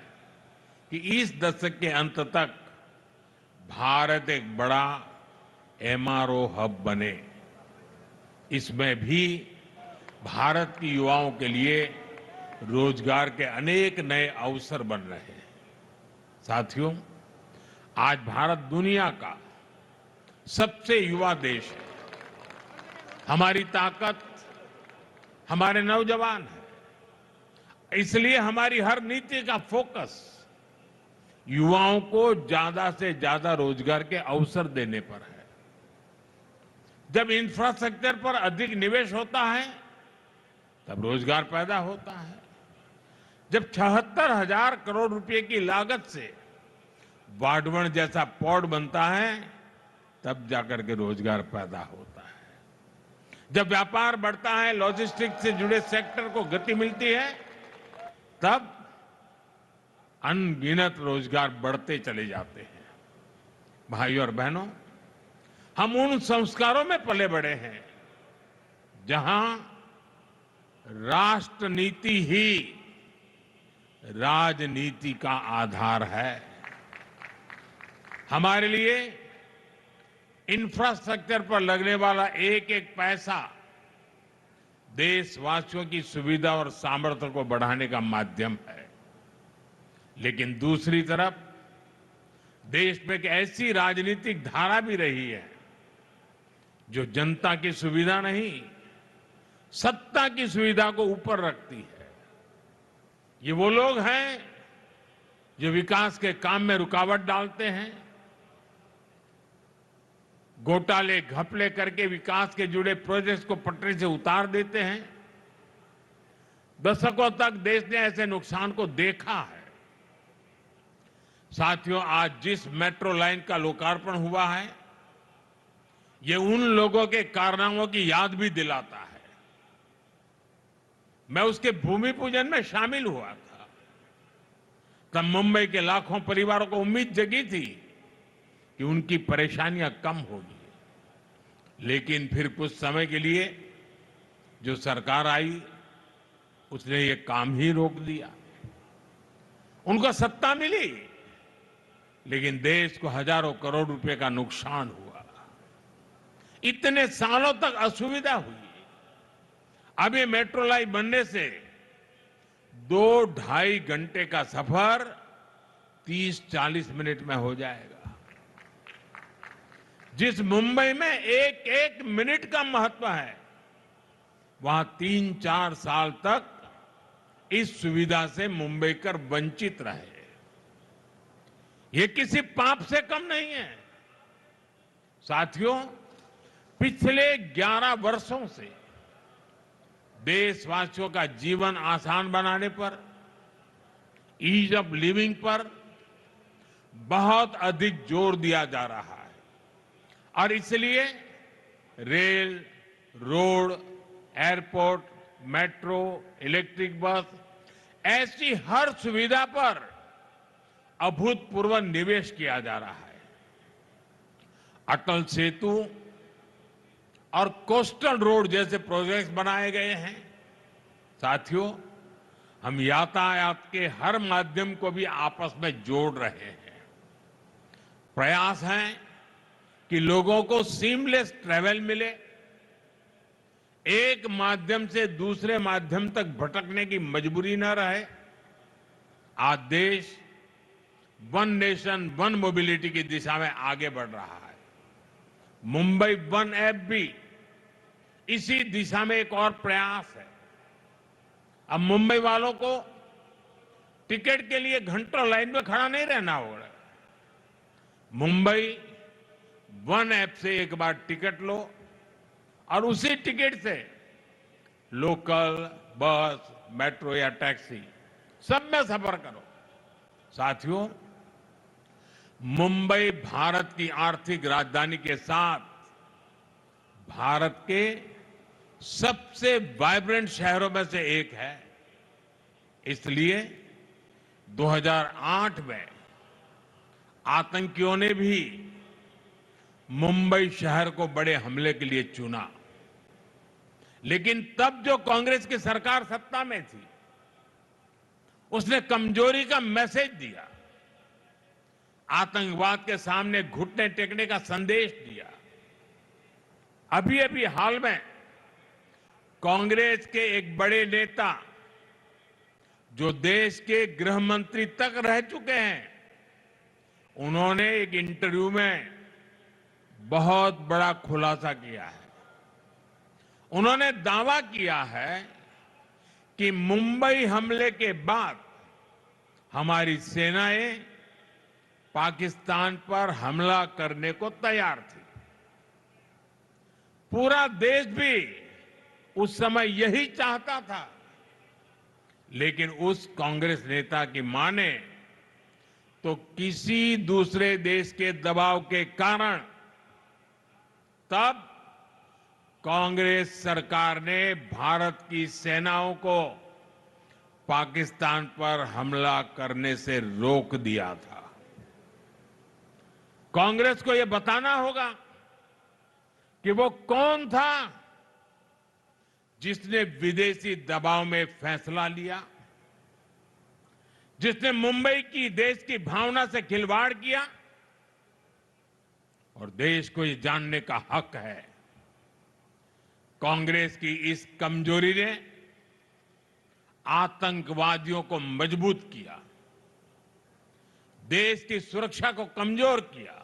कि इस दशक के अंत तक भारत एक बड़ा एमआरओ हब बने। इसमें भी भारत की युवाओं के लिए रोजगार के अनेक नए अवसर बन रहे हैं। साथियों, आज भारत दुनिया का सबसे युवा देश है। हमारी ताकत हमारे नौजवान है। इसलिए हमारी हर नीति का फोकस युवाओं को ज्यादा से ज्यादा रोजगार के अवसर देने पर है। जब इंफ्रास्ट्रक्चर पर अधिक निवेश होता है तब रोजगार पैदा होता है। जब 76,000 करोड़ रुपए की लागत से वाडवण जैसा पोर्ट बनता है तब जाकर के रोजगार पैदा होता है। जब व्यापार बढ़ता है, लॉजिस्टिक्स से जुड़े सेक्टर को गति मिलती है, तब अनगिनत रोजगार बढ़ते चले जाते हैं। भाइयों और बहनों, हम उन संस्कारों में पले बड़े हैं जहां राष्ट्र नीति ही राजनीति का आधार है। हमारे लिए इंफ्रास्ट्रक्चर पर लगने वाला एक एक पैसा देशवासियों की सुविधा और सामर्थ्य को बढ़ाने का माध्यम है। लेकिन दूसरी तरफ देश में एक ऐसी राजनीतिक धारा भी रही है जो जनता की सुविधा नहीं, सत्ता की सुविधा को ऊपर रखती है। ये वो लोग हैं जो विकास के काम में रुकावट डालते हैं, घोटाले घपले करके विकास के जुड़े प्रोजेक्ट्स को पटरी से उतार देते हैं। दशकों तक देश ने ऐसे नुकसान को देखा है। साथियों, आज जिस मेट्रो लाइन का लोकार्पण हुआ है, ये उन लोगों के कारनामों की याद भी दिलाता है। मैं उसके भूमि पूजन में शामिल हुआ था। तब मुंबई के लाखों परिवारों को उम्मीद जगी थी कि उनकी परेशानियां कम होगी। लेकिन फिर कुछ समय के लिए जो सरकार आई, उसने ये काम ही रोक दिया। उनको सत्ता मिली, लेकिन देश को हजारों करोड़ रुपए का नुकसान हुआ। इतने सालों तक असुविधा हुई। अब ये मेट्रो लाइन बनने से 2-2.5 घंटे का सफर 30-40 मिनट में हो जाएगा। जिस मुंबई में एक एक मिनट का महत्व है, वहां 3-4 साल तक इस सुविधा से मुंबईकर वंचित रहे। ये किसी पाप से कम नहीं है। साथियों, पिछले 11 वर्षों से देशवासियों का जीवन आसान बनाने पर, ईज ऑफ लिविंग पर बहुत अधिक जोर दिया जा रहा है। और इसलिए rail, road, airport, metro, electric bus, ऐसी हर सुविधा पर अभूतपूर्व निवेश किया जा रहा है। अटल सेतु और कोस्टल रोड जैसे प्रोजेक्ट्स बनाए गए हैं। साथियों, हम यातायात के हर माध्यम को भी आपस में जोड़ रहे हैं। प्रयास है कि लोगों को सीमलेस ट्रैवल मिले, एक माध्यम से दूसरे माध्यम तक भटकने की मजबूरी न रहे। आज देश वन नेशन वन मोबिलिटी की दिशा में आगे बढ़ रहा है। मुंबई वन ऐप भी इसी दिशा में एक और प्रयास है। अब मुंबई वालों को टिकट के लिए घंटों लाइन में खड़ा नहीं रहना होगा। मुंबई वन ऐप से एक बार टिकट लो और उसी टिकट से लोकल, बस, मेट्रो या टैक्सी सब में सफर करो। साथियों, मुंबई भारत की आर्थिक राजधानी के साथ भारत के सबसे वाइब्रेंट शहरों में से एक है। इसलिए 2008 में आतंकियों ने भी मुंबई शहर को बड़े हमले के लिए चुना, लेकिन तब जो कांग्रेस की सरकार सत्ता में थी उसने कमजोरी का मैसेज दिया, आतंकवाद के सामने घुटने टेकने का संदेश दिया। अभी अभी हाल में कांग्रेस के एक बड़े नेता जो देश के गृह मंत्री तक रह चुके हैं, उन्होंने एक इंटरव्यू में बहुत बड़ा खुलासा किया है। उन्होंने दावा किया है कि मुंबई हमले के बाद हमारी सेनाएं पाकिस्तान पर हमला करने को तैयार थी। पूरा देश भी उस समय यही चाहता था, लेकिन उस कांग्रेस नेता की माने तो किसी दूसरे देश के दबाव के कारण तब कांग्रेस सरकार ने भारत की सेनाओं को पाकिस्तान पर हमला करने से रोक दिया था। कांग्रेस को यह बताना होगा कि वो कौन था जिसने विदेशी दबाव में फैसला लिया, जिसने मुंबई की देश की भावना से खिलवाड़ किया। और देश को ये जानने का हक है, कांग्रेस की इस कमजोरी ने आतंकवादियों को मजबूत किया, देश की सुरक्षा को कमजोर किया,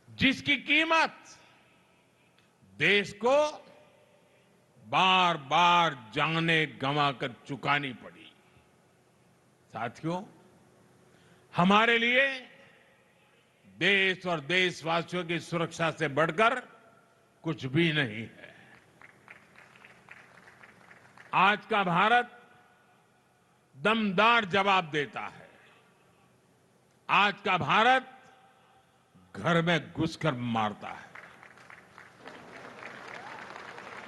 जिसकी कीमत देश को बार बार जाने गंवाकर चुकानी पड़ी। साथियों, हमारे लिए देश और देशवासियों की सुरक्षा से बढ़कर कुछ भी नहीं है। आज का भारत दमदार जवाब देता है। आज का भारत घर में घुसकर मारता है।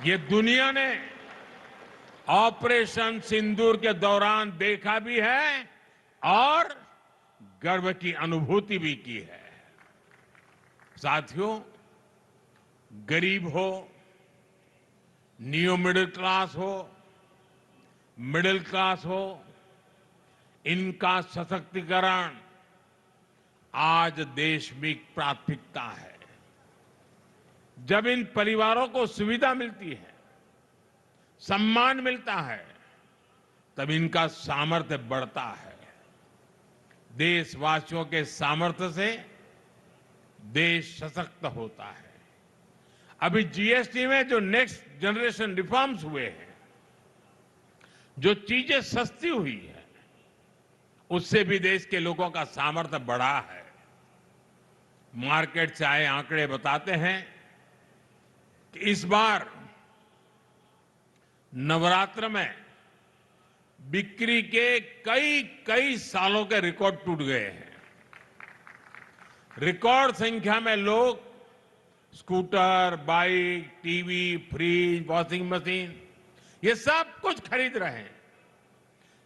ये दुनिया ने ऑपरेशन सिंदूर के दौरान देखा भी है और गर्व की अनुभूति भी की है। साथियों, गरीब हो, न्यू मिडिल क्लास हो, मिडिल क्लास हो, इनका सशक्तिकरण आज देश में प्राथमिकता है। जब इन परिवारों को सुविधा मिलती है, सम्मान मिलता है, तब इनका सामर्थ्य बढ़ता है। देशवासियों के सामर्थ्य से देश सशक्त होता है। अभी जीएसटी में जो नेक्स्ट जनरेशन रिफॉर्म्स हुए हैं, जो चीजें सस्ती हुई है, उससे भी देश के लोगों का सामर्थ्य बढ़ा है। मार्केट से आए आंकड़े बताते हैं कि इस बार नवरात्र में बिक्री के कई सालों के रिकॉर्ड टूट गए हैं। रिकॉर्ड संख्या में लोग scooter, bike, TV, fridge, washing machine, ये सब कुछ खरीद रहे हैं।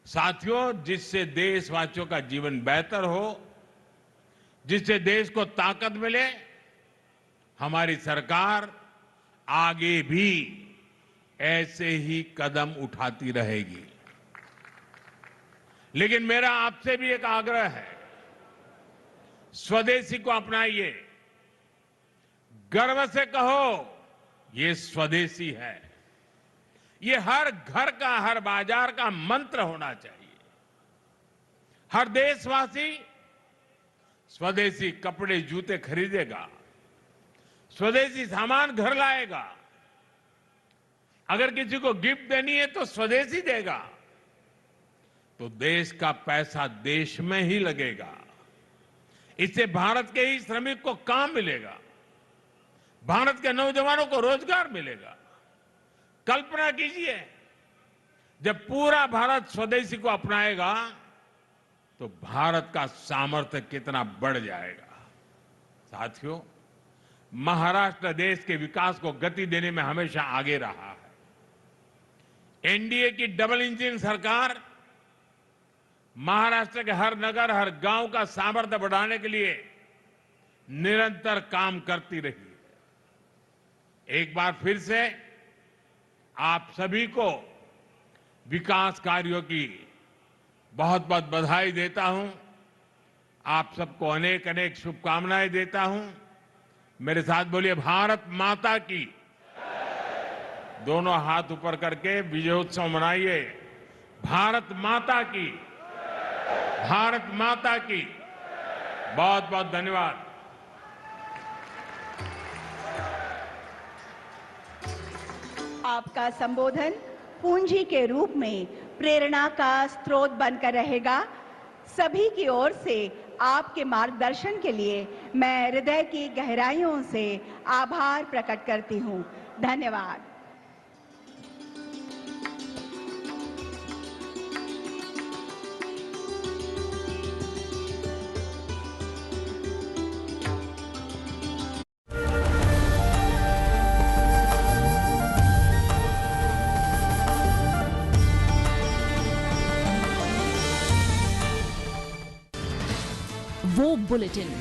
साथियों, जिससे देशवासियों का जीवन बेहतर हो, जिससे देश को ताकत मिले, हमारी सरकार आगे भी ऐसे ही कदम उठाती रहेगी। लेकिन मेरा आपसे भी एक आग्रह है, स्वदेशी को अपनाइए। गर्व से कहो, ये स्वदेशी है। ये हर घर का, हर बाजार का मंत्र होना चाहिए। हर देशवासी स्वदेशी कपड़े, जूते खरीदेगा, स्वदेशी सामान घर लाएगा। अगर किसी को गिफ्ट देनी है तो स्वदेशी देगा, तो देश का पैसा देश में ही लगेगा। इससे भारत के ही श्रमिक को काम मिलेगा, भारत के नौजवानों को रोजगार मिलेगा। कल्पना कीजिए, जब पूरा भारत स्वदेशी को अपनाएगा तो भारत का सामर्थ्य कितना बढ़ जाएगा। साथियों, महाराष्ट्र देश के विकास को गति देने में हमेशा आगे रहा है। एनडीए की डबल इंजन सरकार महाराष्ट्र के हर नगर, हर गांव का सामर्थ्य बढ़ाने के लिए निरंतर काम करती रही है। एक बार फिर से आप सभी को विकास कार्यों की बहुत बहुत बधाई देता हूं। आप सबको अनेक अनेक शुभकामनाएं देता हूं। मेरे साथ बोलिए, भारत माता की। दोनों हाथ ऊपर करके विजयोत्सव मनाइए। भारत माता की, भारत माता की। बहुत बहुत धन्यवाद। आपका संबोधन पूंजी के रूप में प्रेरणा का स्रोत बनकर रहेगा। सभी की ओर से आपके मार्गदर्शन के लिए मैं हृदय की गहराइयों से आभार प्रकट करती हूं। धन्यवाद। वो बुलेटिन